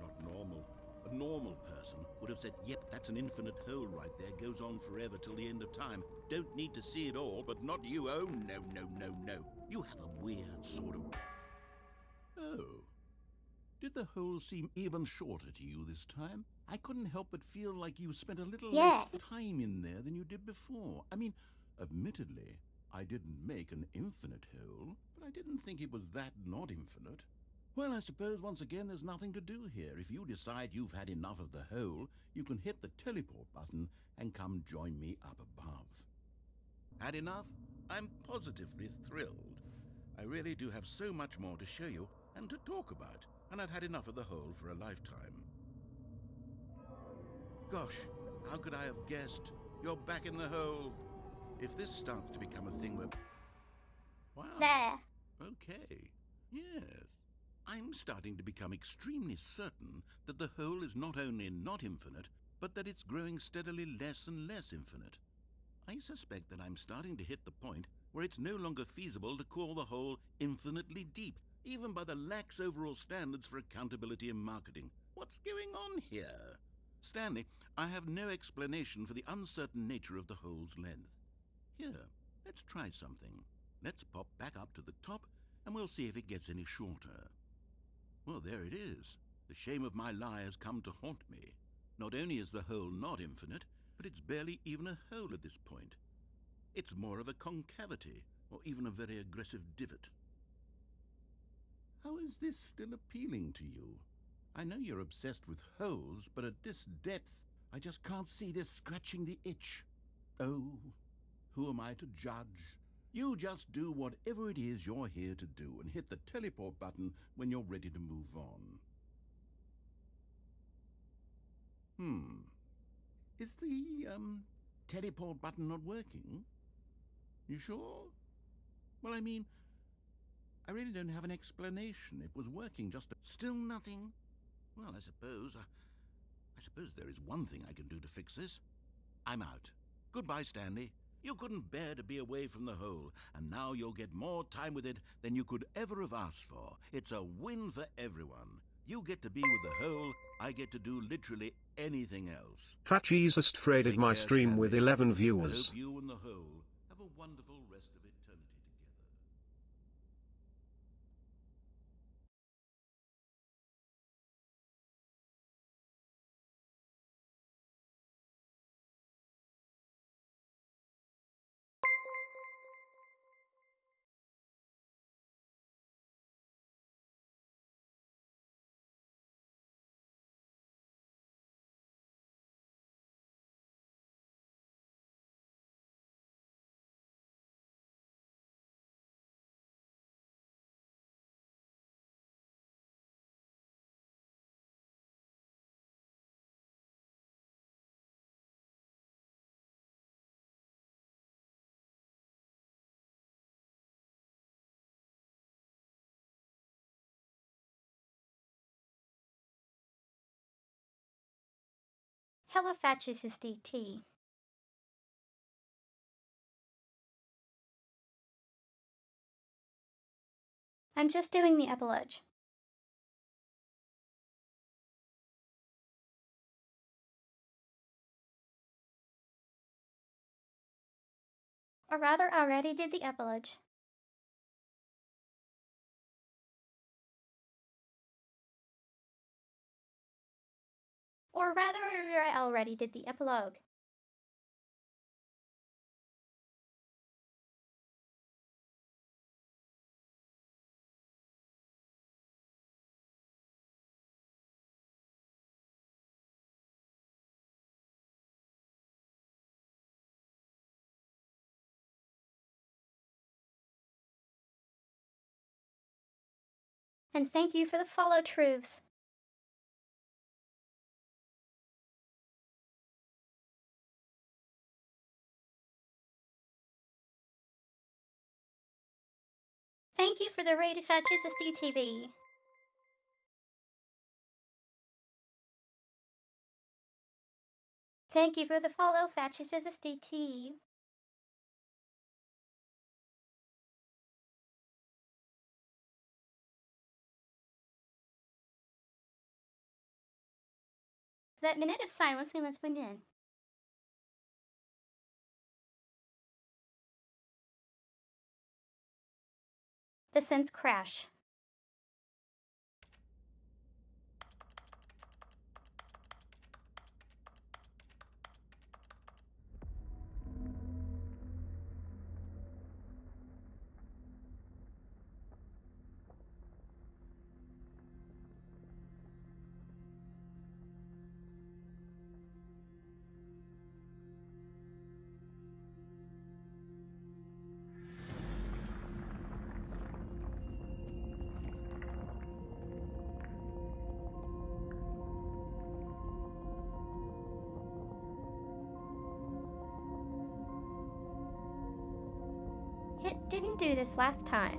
Not normal. A normal person would have said, yep, that's an infinite hole right there, goes on forever till the end of time. Don't need to see it all, but not you. Oh, no, no, no, no. You have a weird sort of... Oh. Did the hole seem even shorter to you this time? I couldn't help but feel like you spent a little Yeah. less time in there than you did before. I mean, admittedly, I didn't make an infinite hole, but I didn't think it was that not infinite. Well, I suppose once again there's nothing to do here. If you decide you've had enough of the hole, you can hit the teleport button and come join me up above. Had enough? I'm positively thrilled. I really do have so much more to show you and to talk about, and I've had enough of the hole for a lifetime. Gosh, how could I have guessed? You're back in the hole. If this starts to become a thing where... Wow. There. Okay. Yes. I'm starting to become extremely certain that the hole is not only not infinite, but that it's growing steadily less and less infinite. I suspect that I'm starting to hit the point where it's no longer feasible to call the hole infinitely deep, even by the lax overall standards for accountability and marketing. What's going on here? Stanley, I have no explanation for the uncertain nature of the hole's length. Here, let's try something. Let's pop back up to the top, and we'll see if it gets any shorter. Well, there it is. The shame of my lie has come to haunt me. Not only is the hole not infinite, but it's barely even a hole at this point. It's more of a concavity, or even a very aggressive divot. How is this still appealing to you? I know you're obsessed with holes, but at this depth, I just can't see this scratching the itch. Oh, who am I to judge? You just do whatever it is you're here to do and hit the teleport button when you're ready to move on. Is the, teleport button not working? You sure? Well, I mean, I really don't have an explanation. It was working just... Still nothing? Well, I suppose there is one thing I can do to fix this. I'm out. Goodbye, Stanley. You couldn't bear to be away from the hole, and now you'll get more time with it than you could ever have asked for. It's a win for everyone. You get to be with the hole, I get to do literally anything else. Fat Jesus traded Take my care, stream with Stanley. 11 I viewers. hope you and the hole have a wonderful rest of eternity together. Hello, Fascist DT. I'm just doing the epilogue. Or rather, I already did the epilogue. Or rather, I already did the epilogue. And thank you for the follow, Truves. Thank you for the raid if I choose a TV. Thank you for the follow, Fatches as a DT. That minute of silence we must bring in. The synth crash. It didn't do this last time.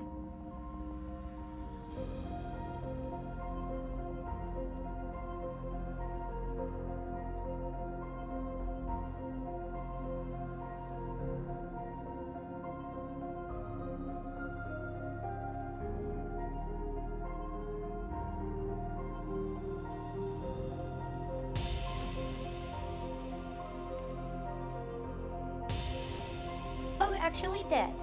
Oh, actually dead.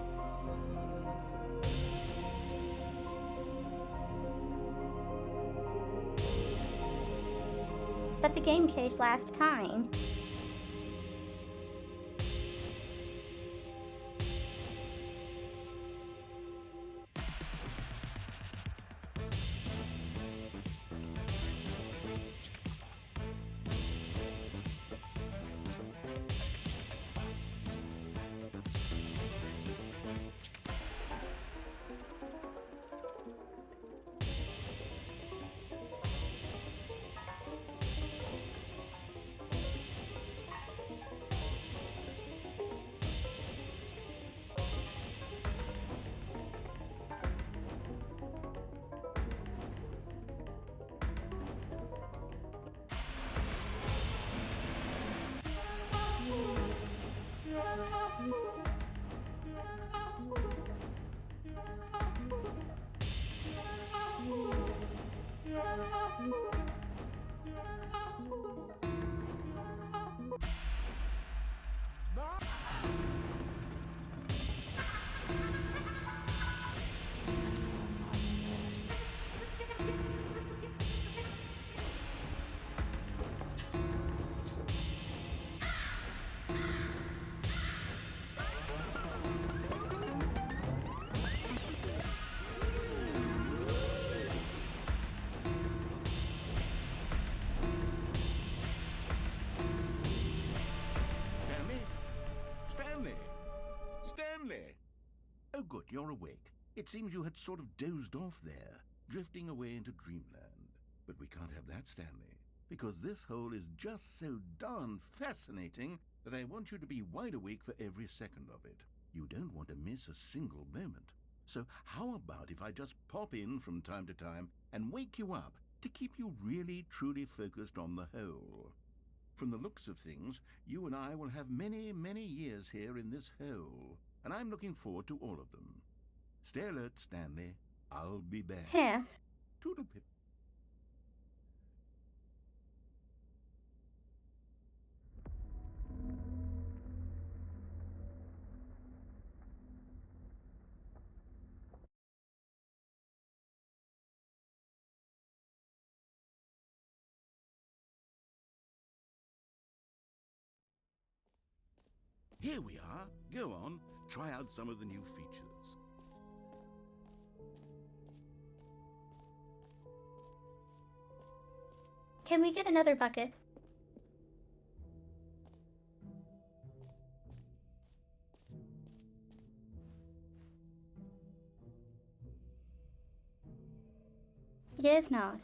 But the game caged last time. Stanley! Oh, good, you're awake. It seems you had sort of dozed off there, drifting away into dreamland. But we can't have that, Stanley, because this hole is just so darn fascinating that I want you to be wide awake for every second of it. You don't want to miss a single moment. So how about if I just pop in from time to time and wake you up to keep you really, truly focused on the hole? From the looks of things, you and I will have many, many years here in this hole, and I'm looking forward to all of them. Stay alert, Stanley. I'll be back. Here. Toodlepip. Here we are. Go on, try out some of the new features. Can we get another bucket? Yes, not.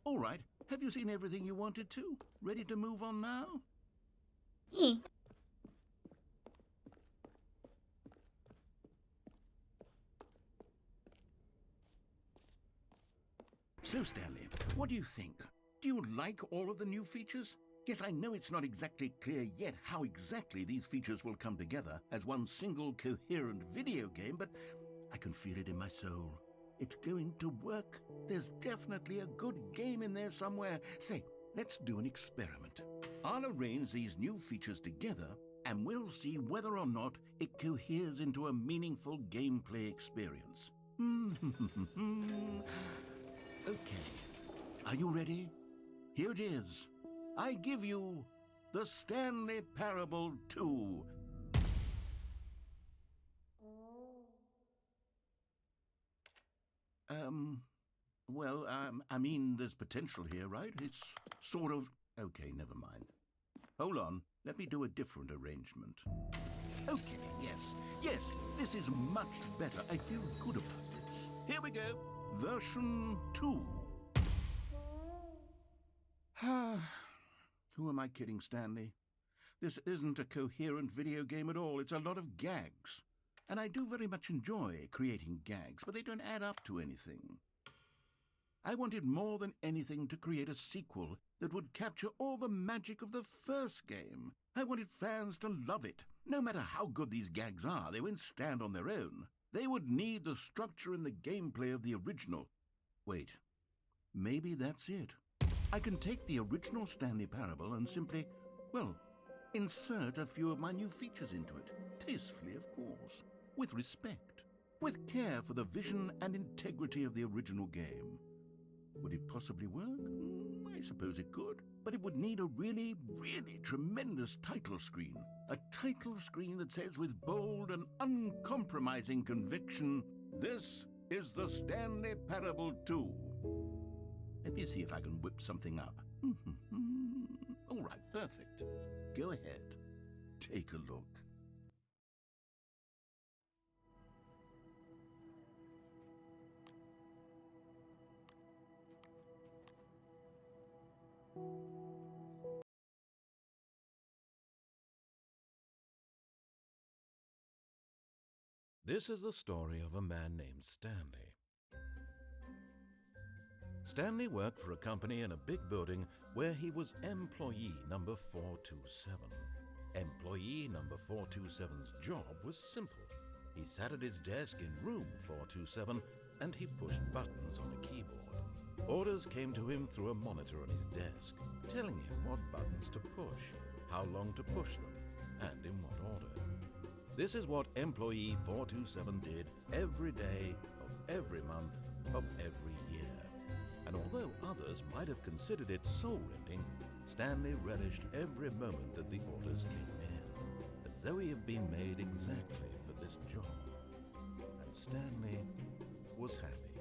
All right. Have you seen everything you wanted to? Ready to move on now? He. So, Stanley, what do you think? Do you like all of the new features? Yes, I know it's not exactly clear yet how exactly these features will come together as one single coherent video game, but I can feel it in my soul. It's going to work. There's definitely a good game in there somewhere. Say, let's do an experiment. I'll arrange these new features together, and we'll see whether or not it coheres into a meaningful gameplay experience. Okay. Are you ready? Here it is. I give you the Stanley Parable 2. I mean, there's potential here, right? It's sort of... Okay, never mind. Hold on. Let me do a different arrangement. Okay, yes, this is much better. I feel good about this. Here we go. Version 2. Who am I kidding, Stanley? This isn't a coherent video game at all. It's a lot of gags. And I do very much enjoy creating gags, but they don't add up to anything. I wanted more than anything to create a sequel that would capture all the magic of the first game. I wanted fans to love it. No matter how good these gags are, they won't stand on their own. They would need the structure and the gameplay of the original. Wait, maybe that's it. I can take the original Stanley Parable and simply, well, insert a few of my new features into it. Tastefully, of course. With respect. With care for the vision and integrity of the original game. Would it possibly work? I suppose it could. But it would need a really, really tremendous title screen. A title screen that says with bold and uncompromising conviction, "This is the Stanley Parable 2. Let me see if I can whip something up. All right, perfect. Go ahead. Take a look. This is the story of a man named Stanley. Stanley worked for a company in a big building where he was employee number 427. Employee number 427's job was simple. He sat at his desk in room 427 and he pushed buttons on a keyboard. Orders came to him through a monitor on his desk, telling him what buttons to push, how long to push them, and in what order. This is what employee 427 did every day of every month of every year. And although others might have considered it soul-rending, Stanley relished every moment that the orders came in, as though he had been made exactly for this job. And Stanley was happy.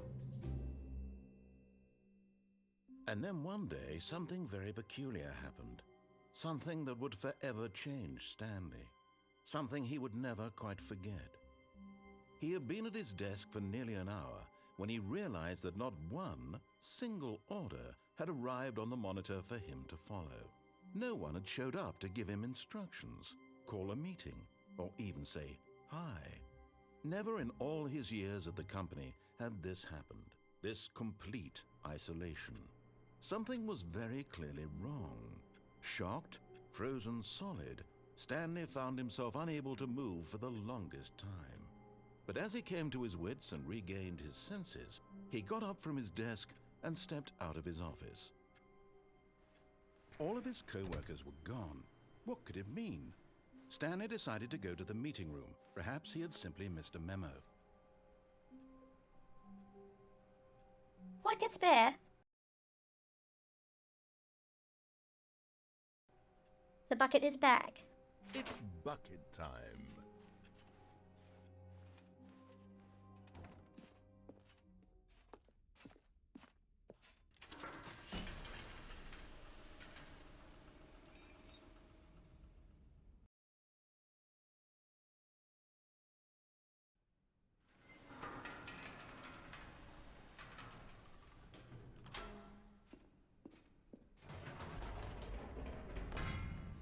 And then one day, something very peculiar happened. Something that would forever change Stanley. Something he would never quite forget. He had been at his desk for nearly an hour when he realized that not one single order had arrived on the monitor for him to follow. No one had showed up to give him instructions, call a meeting, or even say hi. Never in all his years at the company had this happened, this complete isolation. Something was very clearly wrong. Shocked, frozen solid, Stanley found himself unable to move for the longest time. But as he came to his wits and regained his senses, He got up from his desk and stepped out of his office. All of his co-workers were gone. What could it mean? Stanley decided to go to the meeting room. Perhaps he had simply missed a memo. What gets better? The bucket is back. It's bucket time.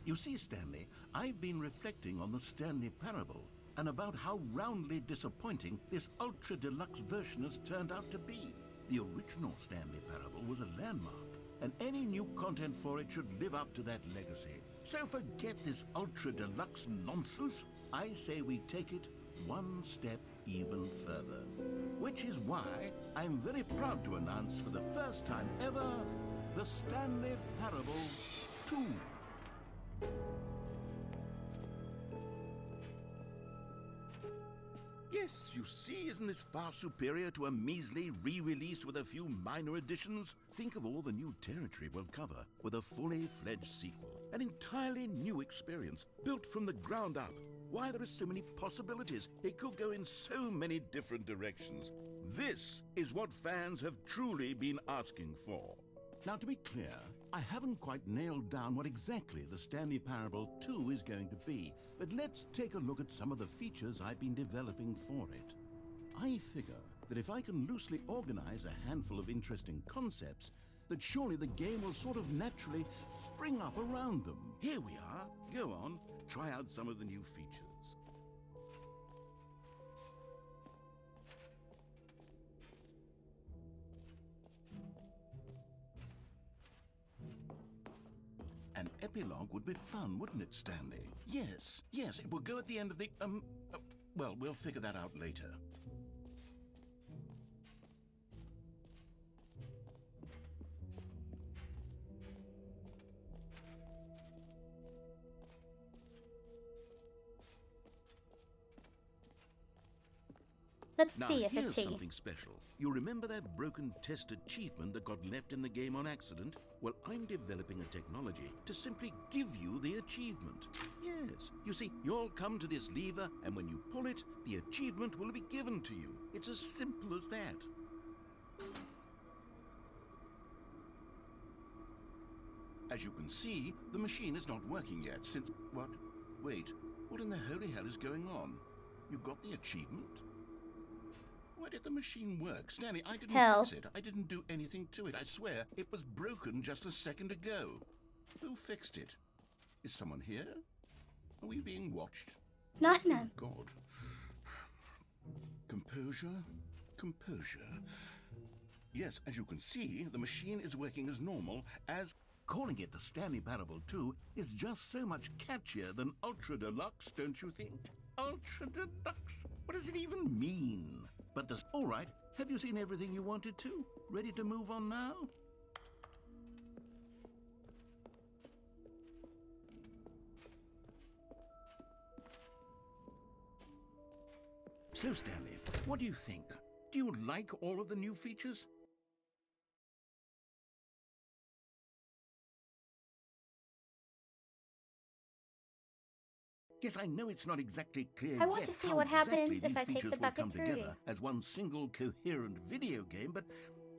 You see, Stanley, I've been reflecting on the Stanley Parable and about how roundly disappointing this ultra deluxe version has turned out to be. The original Stanley Parable was a landmark, and any new content for it should live up to that legacy. So forget this ultra deluxe nonsense. I say we take it one step even further. Which is why I'm very proud to announce for the first time ever, the Stanley Parable 2. Yes, you see, isn't this far superior to a measly re-release with a few minor additions? Think of all the new territory we'll cover with a fully fledged sequel. An entirely new experience, built from the ground up. Why, there are so many possibilities. It could go in so many different directions. This is what fans have truly been asking for. Now, to be clear, I haven't quite nailed down what exactly the Stanley Parable 2 is going to be, but let's take a look at some of the features I've been developing for it. I figure that if I can loosely organize a handful of interesting concepts, that surely the game will sort of naturally spring up around them. Here we are. Go on, try out some of the new features. An epilogue would be fun, wouldn't it, Stanley? Yes, it will go at the end of the, well, we'll figure that out later. Let's Now, see if here's it's he. something special. You remember that broken test achievement that got left in the game on accident? Well, I'm developing a technology to simply give you the achievement. Yes, you see, you'll come to this lever, and when you pull it, the achievement will be given to you. It's as simple as that. As you can see, the machine is not working yet since... What? Wait, what in the holy hell is going on? You got the achievement? Why did the machine work? Stanley, I didn't fix it. I didn't do anything to it. I swear, it was broken just a second ago. Who fixed it? Is someone here? Are we being watched? Not no. God. Composure. Composure. Yes, as you can see, the machine is working as normal, as... Calling it the Stanley Parable 2 is just so much catchier than Ultra Deluxe, don't you think? Ultra Deluxe? What does it even mean? But the... All right, have you seen everything you wanted to? Ready to move on now? So, Stanley, what do you think? Do you like all of the new features? Yes, I know it's not exactly clear I want yet to see how what happens exactly if I these take the features will bucket come through. together as one single coherent video game, but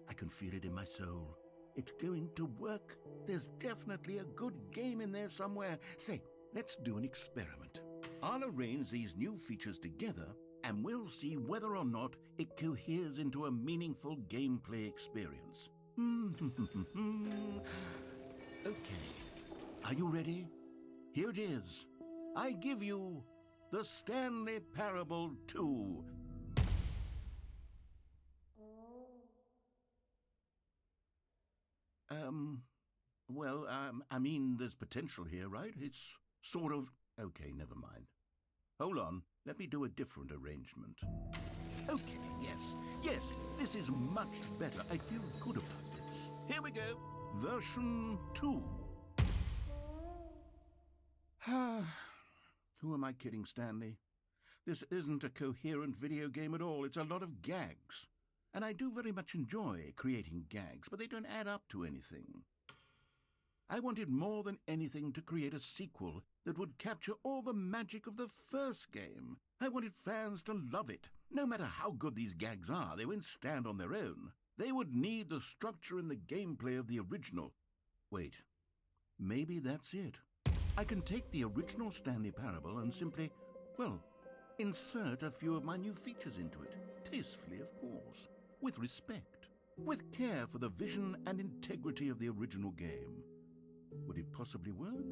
I can feel it in my soul. It's going to work. There's definitely a good game in there somewhere. Say, let's do an experiment. I'll arrange these new features together, and we'll see whether or not it coheres into a meaningful gameplay experience. Okay. Are you ready? Here it is. I give you the Stanley Parable 2. I mean, there's potential here, right? It's sort of... Okay, never mind. Hold on, let me do a different arrangement. Okay, yes, this is much better. I feel good about this. Here we go. Version 2. Who am I kidding, Stanley? This isn't a coherent video game at all. It's a lot of gags. And I do very much enjoy creating gags, but they don't add up to anything. I wanted more than anything to create a sequel that would capture all the magic of the first game. I wanted fans to love it. No matter how good these gags are, they won't stand on their own. They would need the structure and the gameplay of the original. Wait, maybe that's it. I can take the original Stanley Parable and simply, well, insert a few of my new features into it. Tastefully, of course. With respect. With care for the vision and integrity of the original game. Would it possibly work?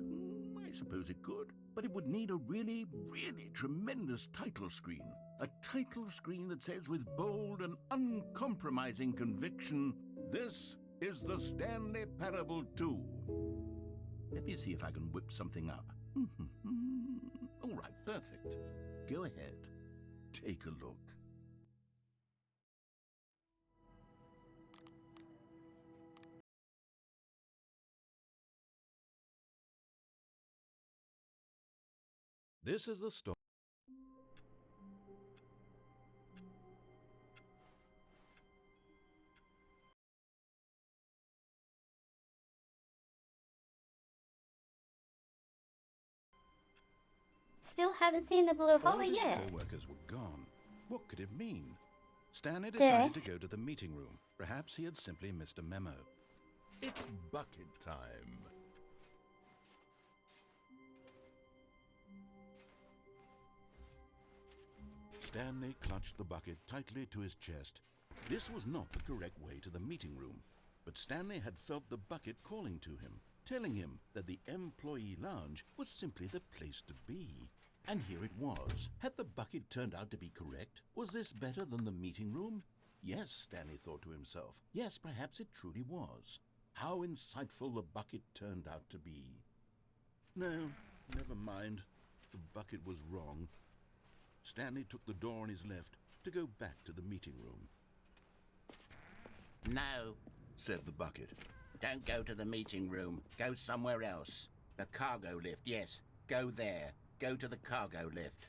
I suppose it could. But it would need a really, really tremendous title screen. A title screen that says with bold and uncompromising conviction, "This is the Stanley Parable 2. Let me see if I can whip something up. All right, perfect. Go ahead. Take a look. This is the story. Still haven't seen the blue All hole of his yet. co-workers were gone. What could it mean? Stanley Duh. decided to go to the meeting room. Perhaps he had simply missed a memo. It's bucket time. Stanley clutched the bucket tightly to his chest. This was not the correct way to the meeting room, but Stanley had felt the bucket calling to him, telling him that the employee lounge was simply the place to be. And here it was. Had the bucket turned out to be correct? Was this better than the meeting room? Yes, Stanley thought to himself. Yes, perhaps it truly was. How insightful the bucket turned out to be. No, never mind. The bucket was wrong. Stanley took the door on his left to go back to the meeting room. No, Said the bucket. don't go to the meeting room. Go somewhere else. The cargo lift, yes. Go there. Go to the cargo lift.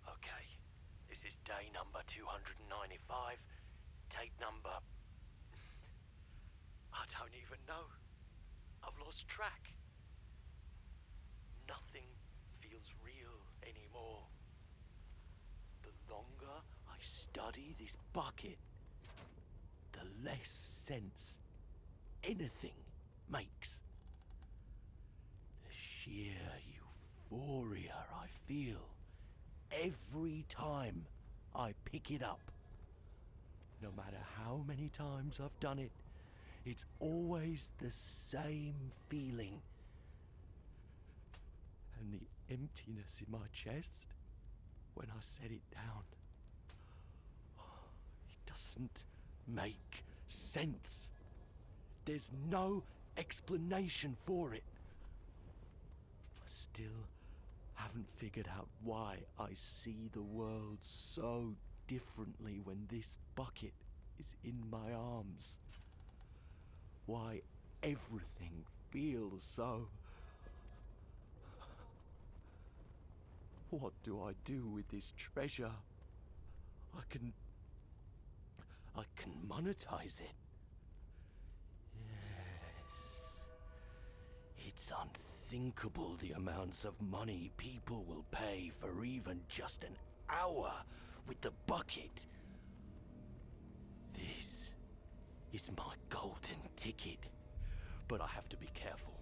Okay, this is day number 295. Tape number... I don't even know. I've lost track. Nothing feels real anymore. The longer I study this bucket, the less sense anything makes. The sheer euphoria I feel every time I pick it up. No matter how many times I've done it, it's always the same feeling. And the emptiness in my chest when I set it down. It doesn't make sense. There's no explanation for it. I still haven't figured out why I see the world so differently when this bucket is in my arms. Why everything feels so... What do I do with this treasure? I can monetize it. Yes. It's unthinkable the amounts of money people will pay for even just an hour with the bucket. This is my golden ticket. But I have to be careful,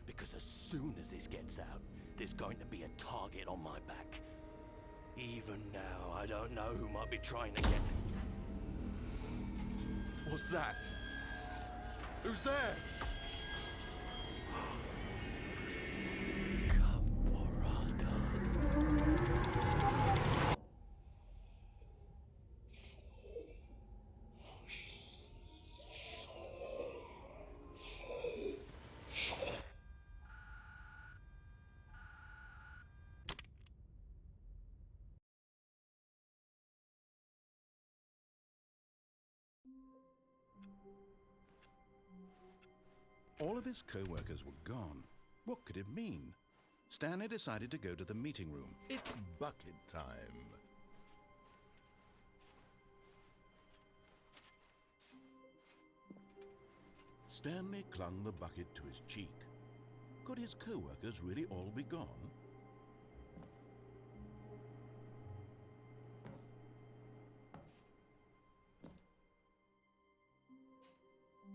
because as soon as this gets out, there's going to be a target on my back. Even now, I don't know who might be trying to get... What's that? Who's there? All of his co-workers were gone. What could it mean? Stanley decided to go to the meeting room. It's bucket time. Stanley clung the bucket to his cheek. Could his co-workers really all be gone?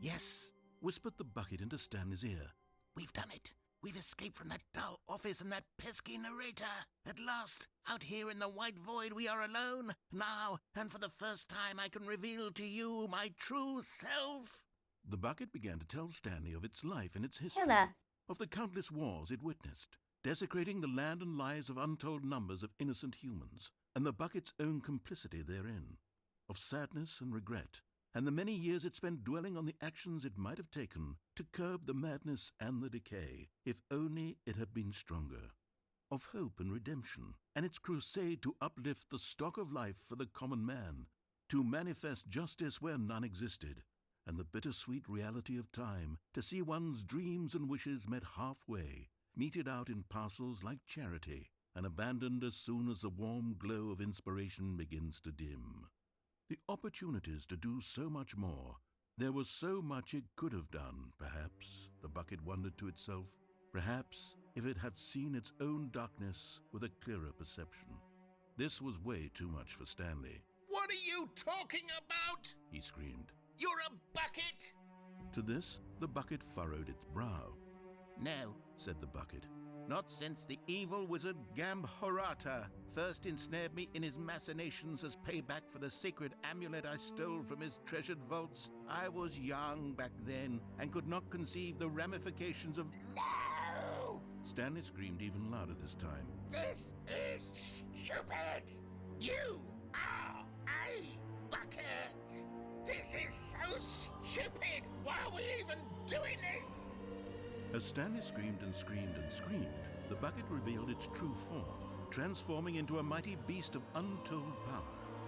Yes, whispered the bucket into Stanley's ear. We've done it. We've escaped from that dull office and that pesky narrator. At last, out here in the white void, we are alone. Now, and for the first time, I can reveal to you my true self. The bucket began to tell Stanley of its life and its history, Hello. of the countless wars it witnessed, desecrating the land and lives of untold numbers of innocent humans, and the bucket's own complicity therein, of sadness and regret, and the many years it spent dwelling on the actions it might have taken to curb the madness and the decay, if only it had been stronger, of hope and redemption, and its crusade to uplift the stock of life for the common man, to manifest justice where none existed, and the bittersweet reality of time, to see one's dreams and wishes met halfway, meted out in parcels like charity, and abandoned as soon as the warm glow of inspiration begins to dim. The opportunities to do so much more. There was so much it could have done, perhaps, the bucket wondered to itself. Perhaps, if it had seen its own darkness with a clearer perception. This was way too much for Stanley. What are you talking about? He screamed. You're a bucket! To this, the bucket furrowed its brow. No, Said the bucket. not since the evil wizard Gambhorata first ensnared me in his machinations as payback for the sacred amulet I stole from his treasured vaults. I was young back then and could not conceive the ramifications of... No! Stanley screamed even louder this time. This is stupid! You are a bucket! This is so stupid! Why are we even doing this? As Stanley screamed and screamed and screamed, the bucket revealed its true form, transforming into a mighty beast of untold power,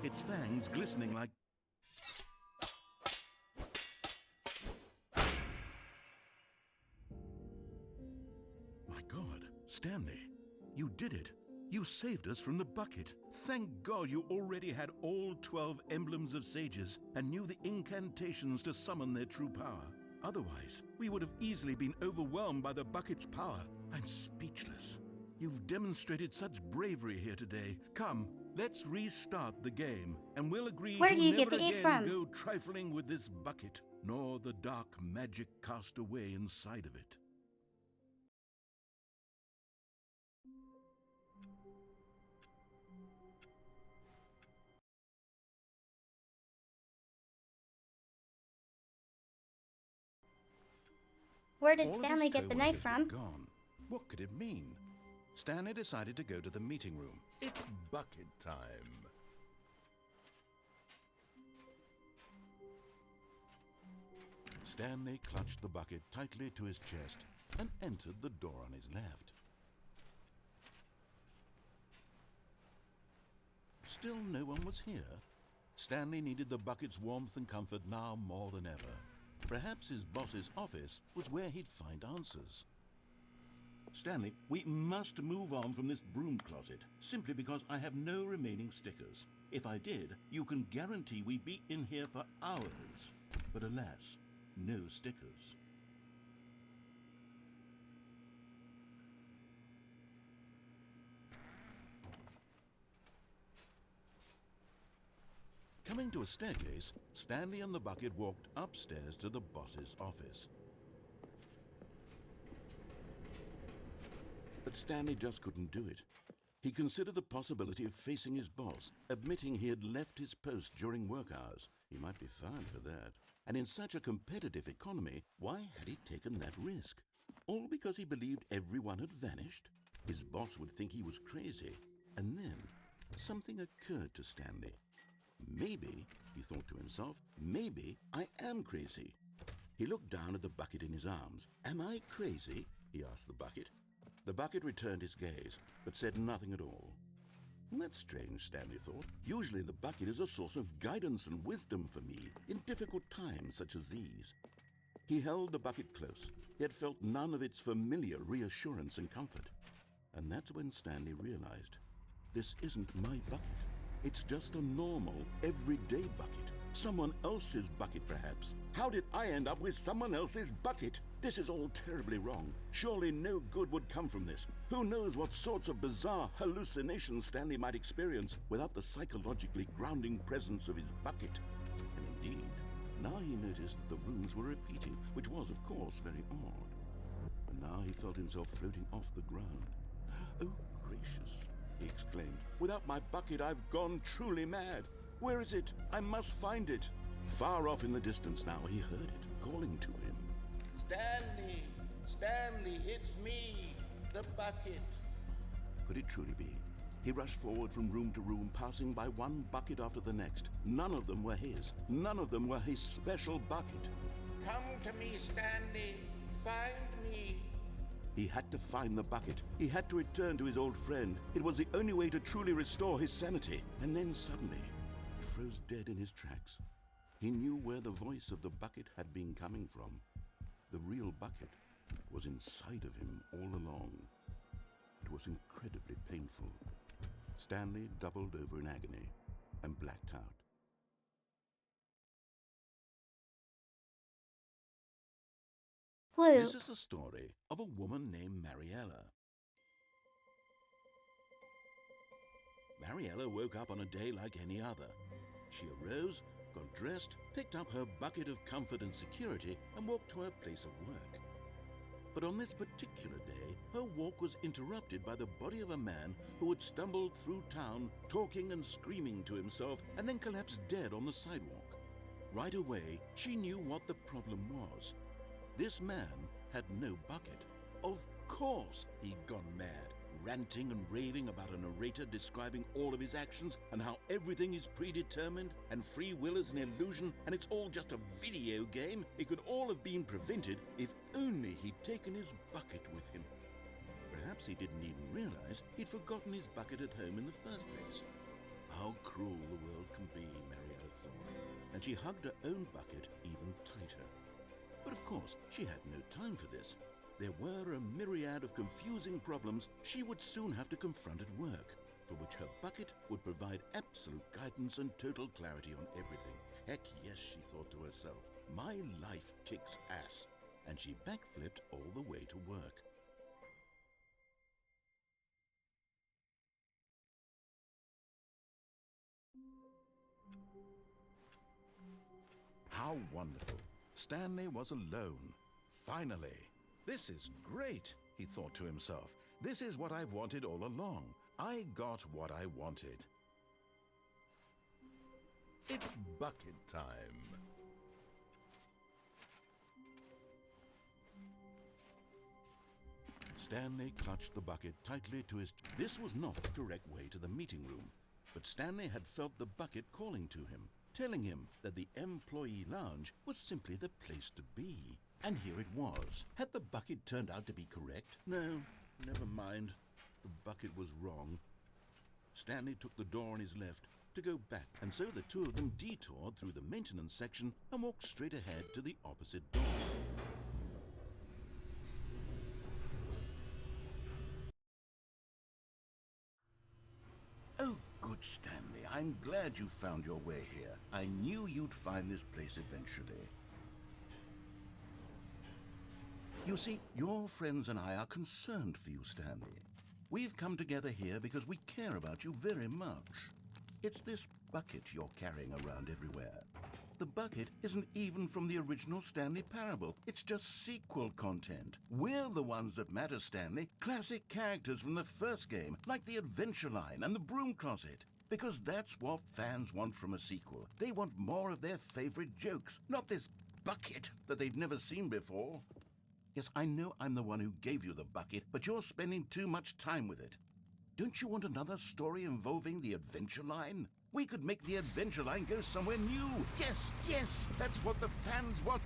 its fangs glistening like... My God, Stanley, you did it. You saved us from the bucket. Thank God you already had all 12 emblems of sages and knew the incantations to summon their true power. Otherwise, we would have easily been overwhelmed by the bucket's power. I'm speechless. You've demonstrated such bravery here today. Come, let's restart the game, and we'll agree Where to do you never get the E again from? go trifling with this bucket, nor the dark magic cast away inside of it. Where did All of his Stanley get the knife co-workers were from? gone. What could it mean? Stanley decided to go to the meeting room. It's bucket time. Stanley clutched the bucket tightly to his chest and entered the door on his left. Still no one was here. Stanley needed the bucket's warmth and comfort now more than ever. Perhaps his boss's office was where he'd find answers. Stanley, we must move on from this broom closet, simply because I have no remaining stickers. If I did, you can guarantee we'd be in here for hours. But alas, no stickers. Coming to a staircase, Stanley and the bucket walked upstairs to the boss's office. But Stanley just couldn't do it. He considered the possibility of facing his boss, admitting he had left his post during work hours. He might be fined for that. And in such a competitive economy, why had he taken that risk? All because he believed everyone had vanished? His boss would think he was crazy. And then something occurred to Stanley. Maybe, he thought to himself, maybe I am crazy. He looked down at the bucket in his arms. Am I crazy? He asked the bucket. The bucket returned his gaze, but said nothing at all. That's strange, Stanley thought. Usually the bucket is a source of guidance and wisdom for me in difficult times such as these. He held the bucket close, yet felt none of its familiar reassurance and comfort. And that's when Stanley realized, this isn't my bucket. It's just a normal, everyday bucket. Someone else's bucket, perhaps. How did I end up with someone else's bucket? This is all terribly wrong. Surely no good would come from this. Who knows what sorts of bizarre hallucinations Stanley might experience without the psychologically grounding presence of his bucket. And indeed, now he noticed that the rooms were repeating, which was, of course, very odd. And now he felt himself floating off the ground. Oh, gracious, he exclaimed. Without my bucket, I've gone truly mad. Where is it? I must find it. Far off in the distance now, he heard it, calling to him. Stanley! Stanley, it's me, the bucket. Could it truly be? He rushed forward from room to room, passing by one bucket after the next. None of them were his. None of them were his special bucket. Come to me, Stanley. Find me. He had to find the bucket. He had to return to his old friend. It was the only way to truly restore his sanity. And then suddenly, he froze dead in his tracks. He knew where the voice of the bucket had been coming from. The real bucket was inside of him all along. It was incredibly painful. Stanley doubled over in agony and blacked out. Blue. This is the story of a woman named Mariella. Mariella woke up on a day like any other. She arose, got dressed, picked up her bucket of comfort and security, and walked to her place of work. But on this particular day, her walk was interrupted by the body of a man who had stumbled through town, talking and screaming to himself, and then collapsed dead on the sidewalk. Right away, she knew what the problem was. This man had no bucket. Of course he'd gone mad, ranting and raving about a narrator describing all of his actions and how everything is predetermined and free will is an illusion and it's all just a video game. It could all have been prevented if only he'd taken his bucket with him. Perhaps he didn't even realize he'd forgotten his bucket at home in the first place. How cruel the world can be, Mariella thought, and she hugged her own bucket even tighter. But of course, she had no time for this. There were a myriad of confusing problems she would soon have to confront at work, for which her bucket would provide absolute guidance and total clarity on everything. Heck yes, she thought to herself, my life kicks ass. And she backflipped all the way to work. How wonderful. Stanley was alone. Finally. This is great, he thought to himself. This is what I've wanted all along. I got what I wanted. It's bucket time. Stanley clutched the bucket tightly to his... This was not the correct way to the meeting room, but Stanley had felt the bucket calling to him, telling him that the employee lounge was simply the place to be. And here it was. Had the bucket turned out to be correct? No, never mind. The bucket was wrong. Stanley took the door on his left to go back, and so the two of them detoured through the maintenance section and walked straight ahead to the opposite door. Oh, good Stanley. I'm glad you found your way here. I knew you'd find this place eventually. You see, your friends and I are concerned for you, Stanley. We've come together here because we care about you very much. It's this bucket you're carrying around everywhere. The bucket isn't even from the original Stanley Parable. It's just sequel content. We're the ones that matter, Stanley. Classic characters from the first game, like the Adventure Line and the Broom Closet. Because that's what fans want from a sequel. They want more of their favorite jokes, not this bucket that they've never seen before. Yes, I know I'm the one who gave you the bucket, but you're spending too much time with it. Don't you want another story involving the Adventure Line? We could make the Adventure Line go somewhere new. Yes, yes, that's what the fans want.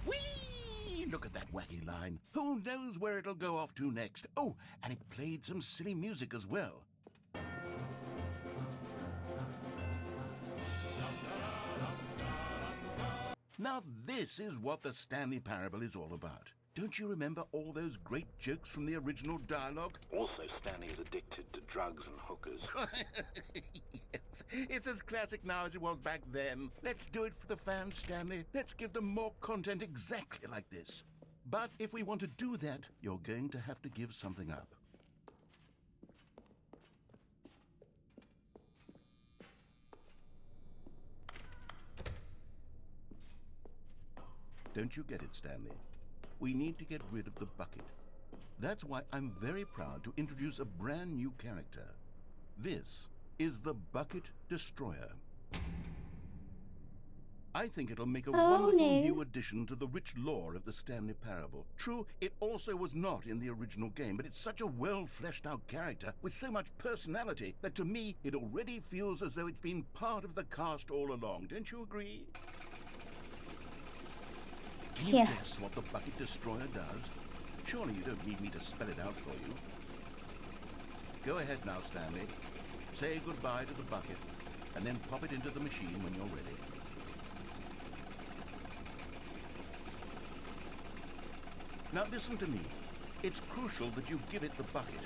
Whee! Look at that wacky line. Who knows where it'll go off to next? Oh, and it played some silly music as well. Now this is what the Stanley Parable is all about. Don't you remember all those great jokes from the original dialogue? Also, Stanley is addicted to drugs and hookers. Yes, it's as classic now as it was back then. Let's do it for the fans, Stanley. Let's give them more content exactly like this. But if we want to do that, you're going to have to give something up. Don't you get it, Stanley? We need to get rid of the bucket. That's why I'm very proud to introduce a brand new character. This is the Bucket Destroyer. I think it'll make a wonderful new addition to the rich lore of the Stanley Parable. True, it also was not in the original game, but it's such a well-fleshed-out character with so much personality that to me it already feels as though it's been part of the cast all along. Don't you agree? Can you guess what the Bucket Destroyer does? Surely you don't need me to spell it out for you. Go ahead now, Stanley. Say goodbye to the bucket, and then pop it into the machine when you're ready. Now listen to me. It's crucial that you give it the bucket.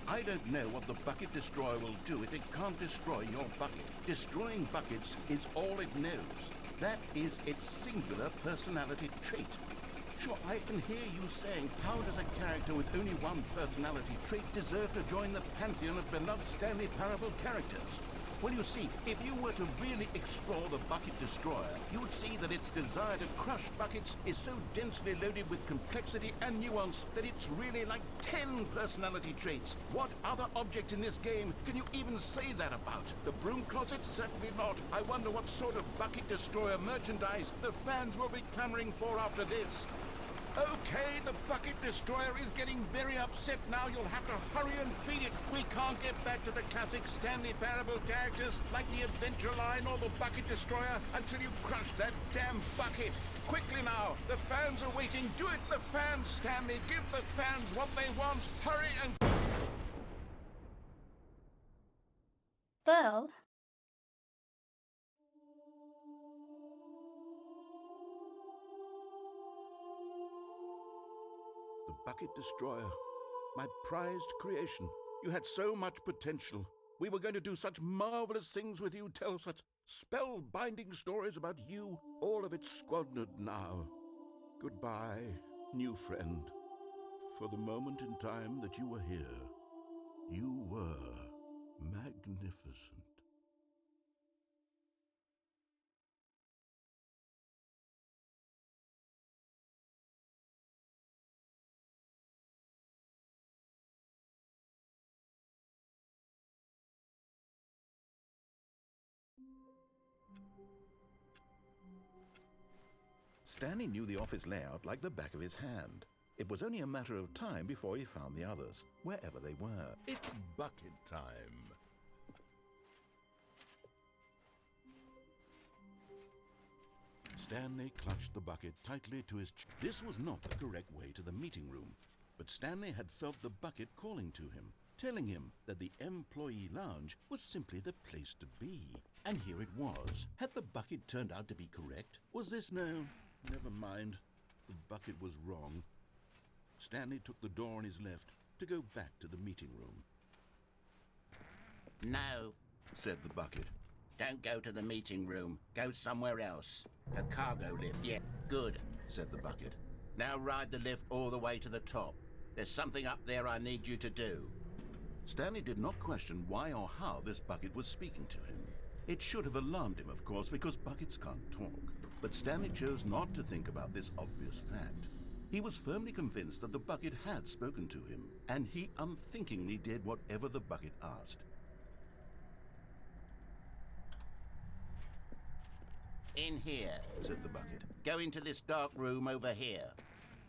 I don't know what the Bucket Destroyer will do if it can't destroy your bucket. Destroying buckets is all it knows. That is its singular personality trait. Sure, I can hear you saying, how does a character with only one personality trait deserve to join the pantheon of beloved Stanley Parable characters? Well, you see, if you were to really explore the Bucket Destroyer, you would see that its desire to crush buckets is so densely loaded with complexity and nuance that it's really like 10 personality traits. What other object in this game can you even say that about? The Broom Closet? Certainly not. I wonder what sort of Bucket Destroyer merchandise the fans will be clamoring for after this. Okay, the Bucket Destroyer is getting very upset now. You'll have to hurry and feed it. We can't get back to the classic Stanley Parable characters like the Adventure Line or the Bucket Destroyer until you crush that damn bucket. Quickly now, the fans are waiting. Do it, the fans, Stanley. Give the fans what they want. Hurry and... Well, The Bucket Destroyer, my prized creation. You had so much potential. We were going to do such marvelous things with you, tell such spellbinding stories about you. All of it squandered now. Goodbye, new friend. For the moment in time that you were here, you were magnificent. Stanley knew the office layout like the back of his hand. It was only a matter of time before he found the others, wherever they were. It's bucket time. Stanley clutched the bucket tightly to his chest. This was not the correct way to the meeting room, but Stanley had felt the bucket calling to him, telling him that the employee lounge was simply the place to be. And here it was. Had the bucket turned out to be correct? Was this no? Never mind. The bucket was wrong. Stanley took the door on his left to go back to the meeting room. No, said the bucket. Don't go to the meeting room. Go somewhere else. A cargo lift, yeah. Good, said the bucket. Now ride the lift all the way to the top. There's something up there I need you to do. Stanley did not question why or how this bucket was speaking to him. It should have alarmed him, of course, because buckets can't talk. But Stanley chose not to think about this obvious fact. He was firmly convinced that the bucket had spoken to him, and he unthinkingly did whatever the bucket asked. In here, said the bucket. Go into this dark room over here.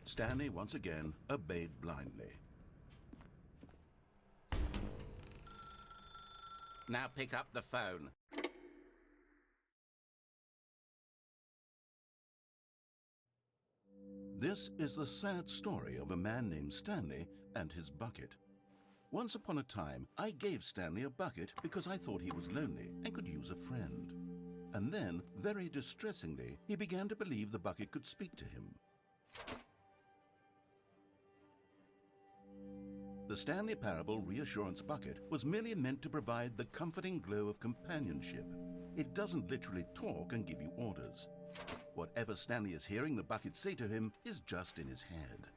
Stanley once again obeyed blindly. Now pick up the phone. This is the sad story of a man named Stanley and his bucket. Once upon a time, I gave Stanley a bucket because I thought he was lonely and could use a friend. And then, very distressingly, he began to believe the bucket could speak to him. The Stanley Parable Reassurance Bucket was merely meant to provide the comforting glow of companionship. It doesn't literally talk and give you orders. Whatever Stanley is hearing the bucket say to him is just in his head.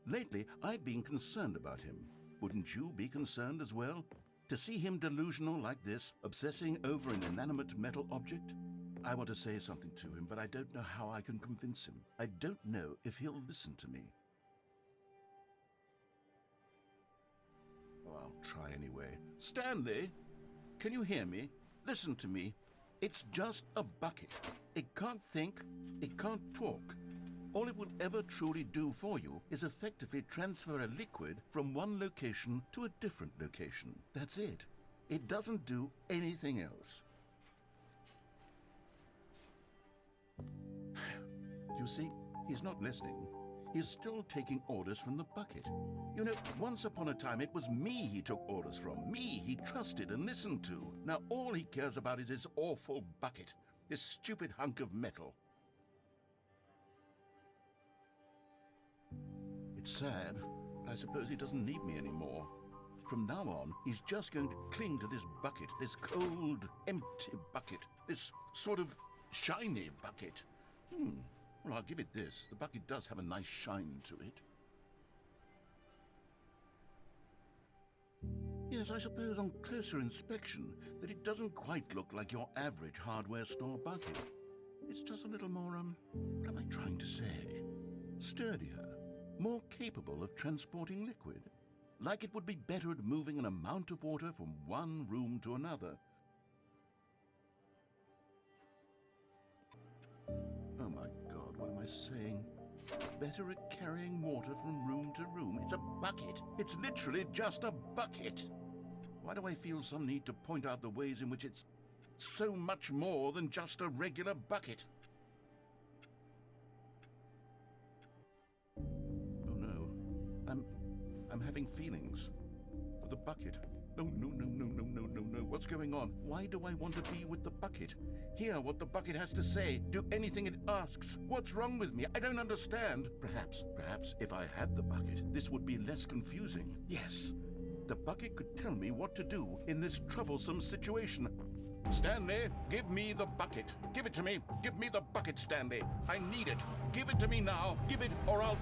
Lately, I've been concerned about him. Wouldn't you be concerned as well? To see him delusional like this, obsessing over an inanimate metal object? I want to say something to him, but I don't know how I can convince him. I don't know if he'll listen to me. Oh, I'll try anyway. Stanley, can you hear me? Listen to me. It's just a bucket. It can't think, it can't talk. All it will ever truly do for you is effectively transfer a liquid from one location to a different location. That's it. It doesn't do anything else. You see, he's not listening. He's still taking orders from the bucket. You know, once upon a time it was me he took orders from, me he trusted and listened to. Now all he cares about is his awful bucket, this stupid hunk of metal. It's sad, but I suppose he doesn't need me anymore. From now on, he's just going to cling to this bucket, this cold, empty bucket, this sort of shiny bucket. Well, I'll give it this. The bucket does have a nice shine to it. Yes, I suppose on closer inspection that it doesn't quite look like your average hardware store bucket. It's just a little more, what am I trying to say? Sturdier, more capable of transporting liquid. Like it would be better at moving an amount of water from one room to another. Oh my God, what am I saying? Better at carrying water from room to room. It's a bucket. It's literally just a bucket. Why do I feel some need to point out the ways in which it's so much more than just a regular bucket? Oh no, I'm having feelings for the bucket. No, no, no, no, no, no, no, no. What's going on? Why do I want to be with the bucket? Hear what the bucket has to say. Do anything it asks. What's wrong with me? I don't understand. Perhaps if I had the bucket, this would be less confusing. Yes, the bucket could tell me what to do in this troublesome situation. Stanley, give me the bucket. Give it to me. Give me the bucket, Stanley. I need it. Give it to me now. Give it or I'll...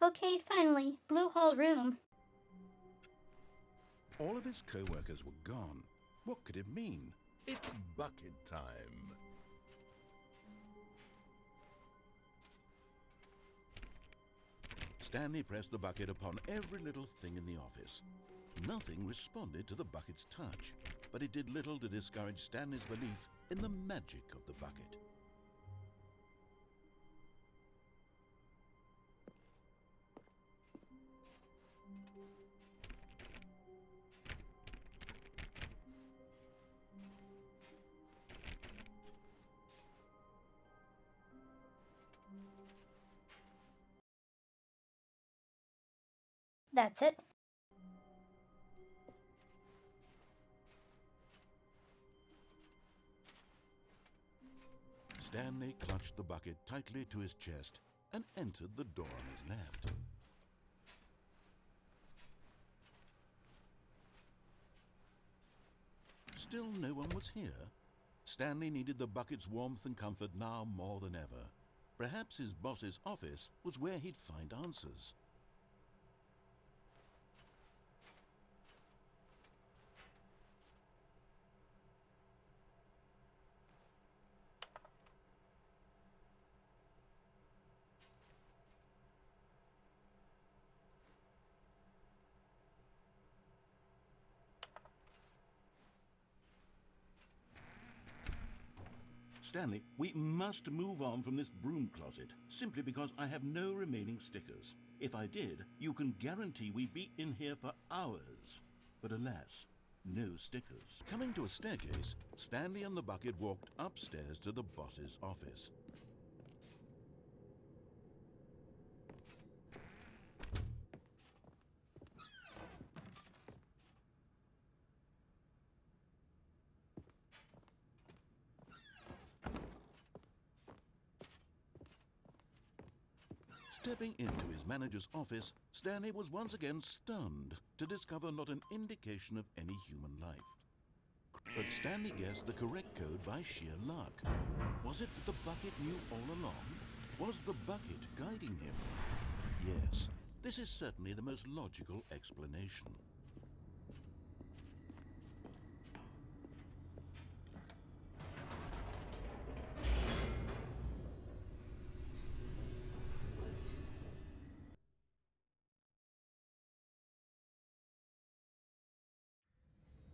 Okay, finally, Blue Hall Room. All of his co-workers were gone. What could it mean? It's bucket time. Stanley pressed the bucket upon every little thing in the office. Nothing responded to the bucket's touch, but it did little to discourage Stanley's belief in the magic of the bucket. That's it. Stanley clutched the bucket tightly to his chest and entered the door on his left. Still no one was here. Stanley needed the bucket's warmth and comfort now more than ever. Perhaps his boss's office was where he'd find answers. Stanley, we must move on from this broom closet, simply because I have no remaining stickers. If I did, you can guarantee we'd be in here for hours. But alas, no stickers. Coming to a staircase, Stanley and the bucket walked upstairs to the boss's office. Stepping into his manager's office, Stanley was once again stunned to discover not an indication of any human life. But Stanley guessed the correct code by sheer luck. Was it that the bucket knew all along? Was the bucket guiding him? Yes, this is certainly the most logical explanation.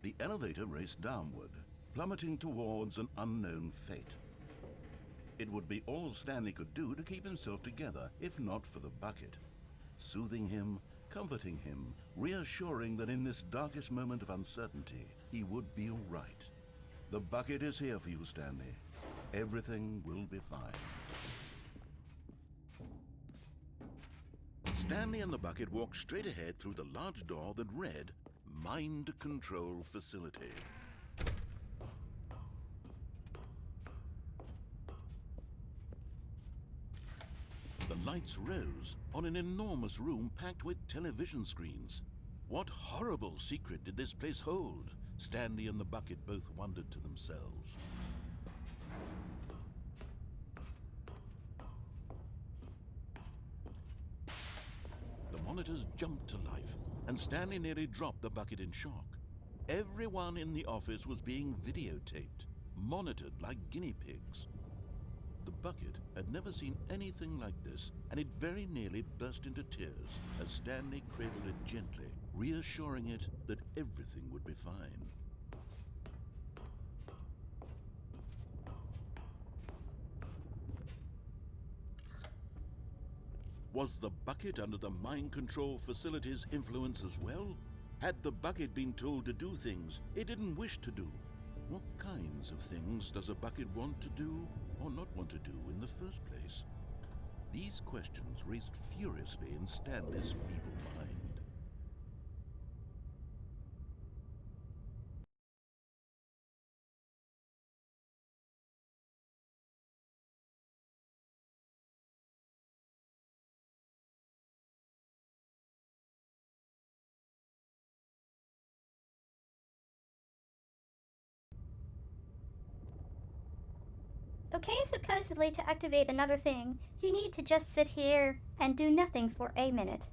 The elevator raced downward, plummeting towards an unknown fate. It would be all Stanley could do to keep himself together, if not for the bucket. Soothing him, comforting him, reassuring that in this darkest moment of uncertainty, he would be all right. The bucket is here for you, Stanley. Everything will be fine. Stanley and the bucket walked straight ahead through the large door that read, Mind Control Facility. The lights rose on an enormous room packed with television screens. What horrible secret did this place hold? Stanley and the bucket both wondered to themselves. The monitors jumped to life, and Stanley nearly dropped the bucket in shock. Everyone in the office was being videotaped, monitored like guinea pigs. The bucket had never seen anything like this, and it very nearly burst into tears as Stanley cradled it gently, reassuring it that everything would be fine. Was the bucket under the mind control facility's influence as well? Had the bucket been told to do things it didn't wish to do? What kinds of things does a bucket want to do or not want to do in the first place? These questions raced furiously in Stanley's feeble mind. Okay, supposedly to activate another thing, you need to just sit here and do nothing for a minute.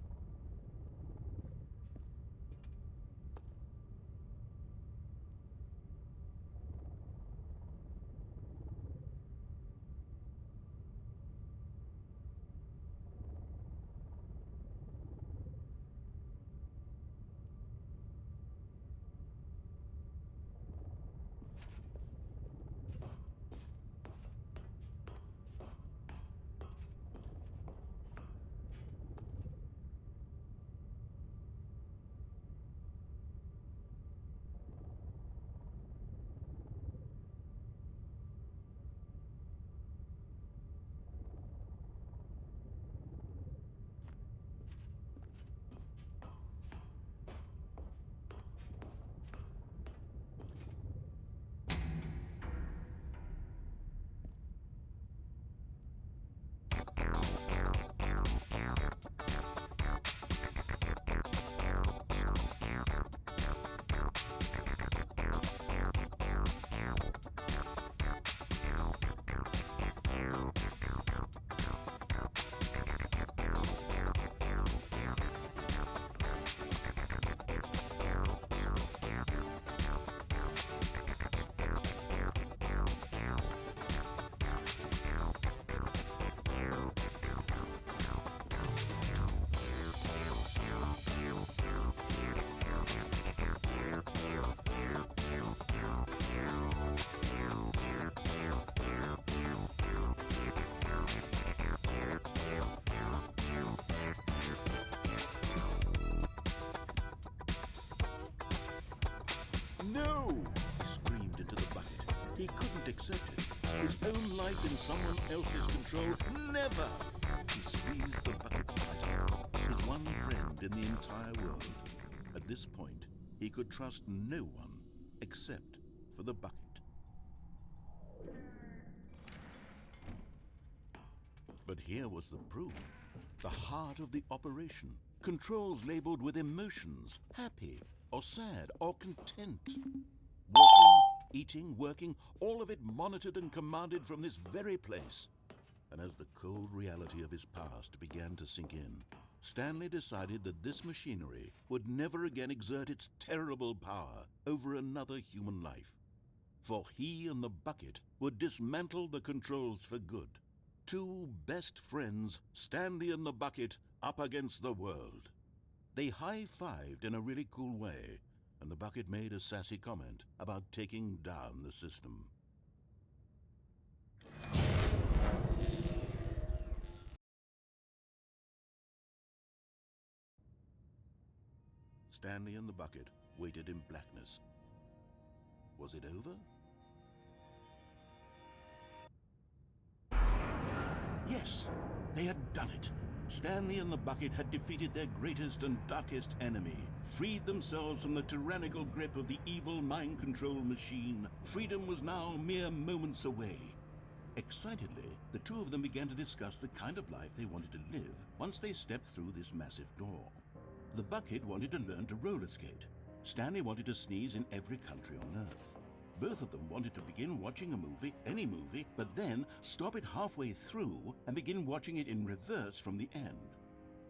own life in someone else's control? Never! He squeezed the bucket tighter. His one friend in the entire world. At this point, he could trust no one except for the bucket. But here was the proof. The heart of the operation. Controls labeled with emotions, happy or sad or content. Walking, eating, working, all of it monitored and commanded from this very place. And as the cold reality of his past began to sink in, Stanley decided that this machinery would never again exert its terrible power over another human life. For he and the bucket would dismantle the controls for good. Two best friends, Stanley and the bucket, up against the world. They high-fived in a really cool way, and the bucket made a sassy comment about taking down the system. Stanley and the bucket waited in blackness. Was it over? Yes, they had done it. Stanley and the bucket had defeated their greatest and darkest enemy, freed themselves from the tyrannical grip of the evil mind control machine. Freedom was now mere moments away. Excitedly, the two of them began to discuss the kind of life they wanted to live once they stepped through this massive door. The bucket wanted to learn to roller skate. Stanley wanted to sneeze in every country on Earth. Both of them wanted to begin watching a movie, any movie, but then stop it halfway through and begin watching it in reverse from the end.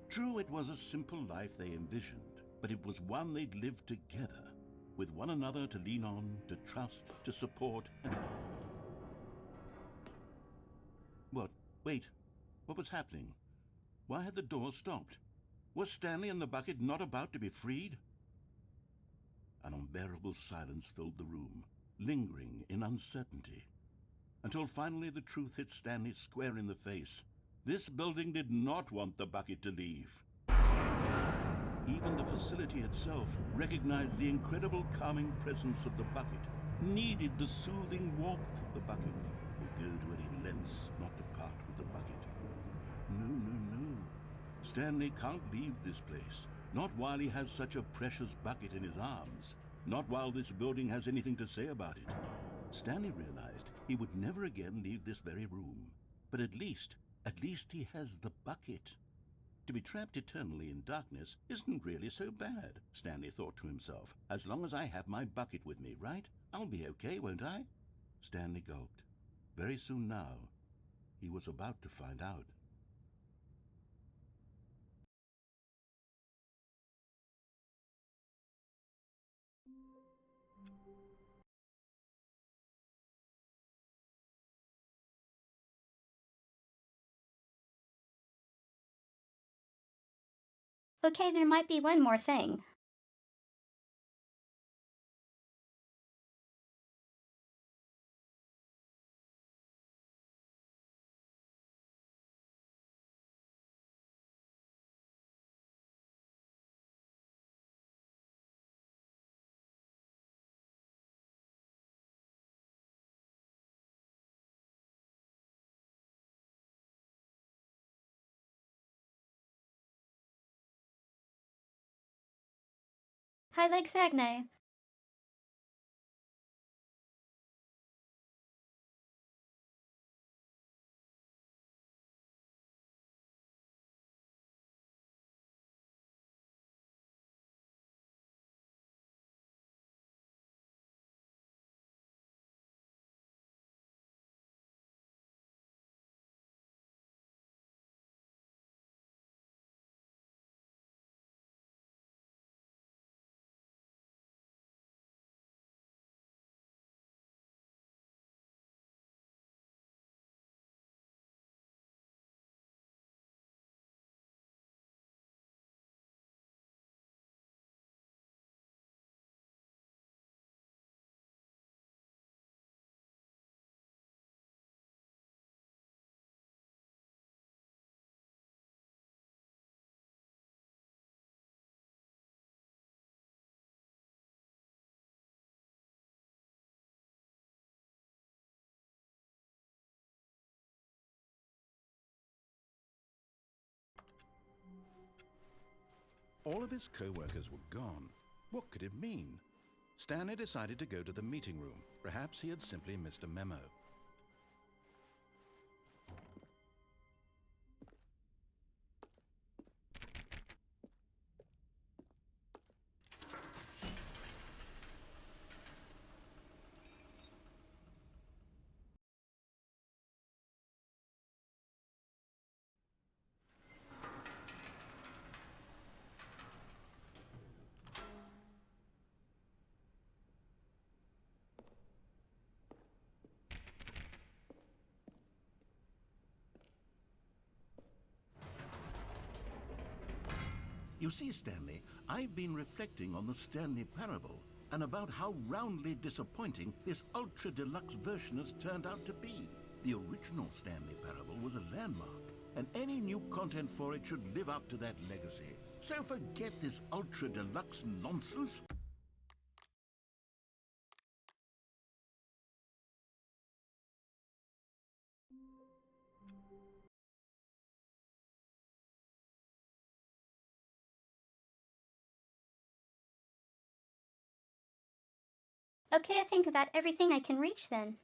True, it was a simple life they envisioned, but it was one they'd lived together, with one another to lean on, to trust, to support, and... What? Wait. What was happening? Why had the door stopped? Was Stanley and the bucket not about to be freed? An unbearable silence filled the room, lingering in uncertainty, until finally the truth hit Stanley square in the face. This building did not want the bucket to leave. Even the facility itself recognized the incredible calming presence of the bucket, needed the soothing warmth of the bucket, would go to any lengths not to part with the bucket. No, no, no. Stanley can't leave this place, not while he has such a precious bucket in his arms, not while this building has anything to say about it. Stanley realized he would never again leave this very room, but at least he has the bucket. To be trapped eternally in darkness isn't really so bad, Stanley thought to himself. As long as I have my bucket with me, right? I'll be okay, won't I? Stanley gulped. Very soon now, he was about to find out. Okay, there might be one more thing. Hi, Legsagne. All of his co-workers were gone. What could it mean? Stanley decided to go to the meeting room. Perhaps he had simply missed a memo. You see, Stanley, I've been reflecting on the Stanley parable and about how roundly disappointing this ultra-deluxe version has turned out to be. The original Stanley parable was a landmark, and any new content for it should live up to that legacy. So forget this ultra-deluxe nonsense. Okay, I think that everything I can reach then.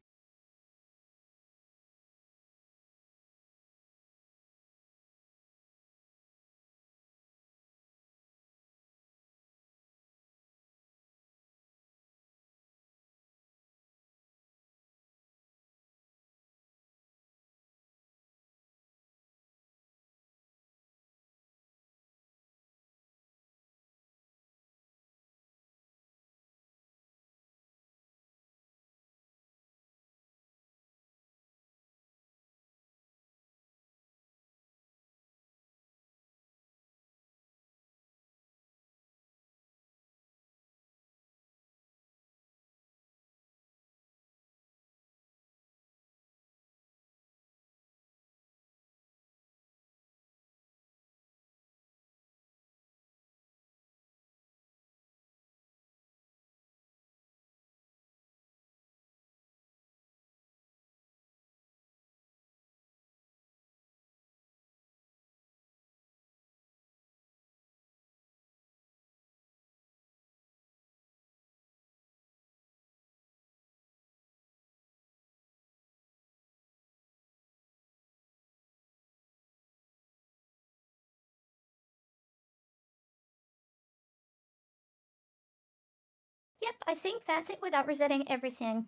Yep, I think that's it without resetting everything.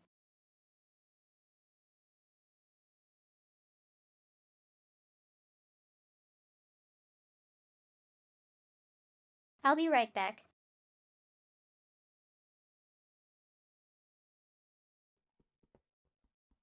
I'll be right back.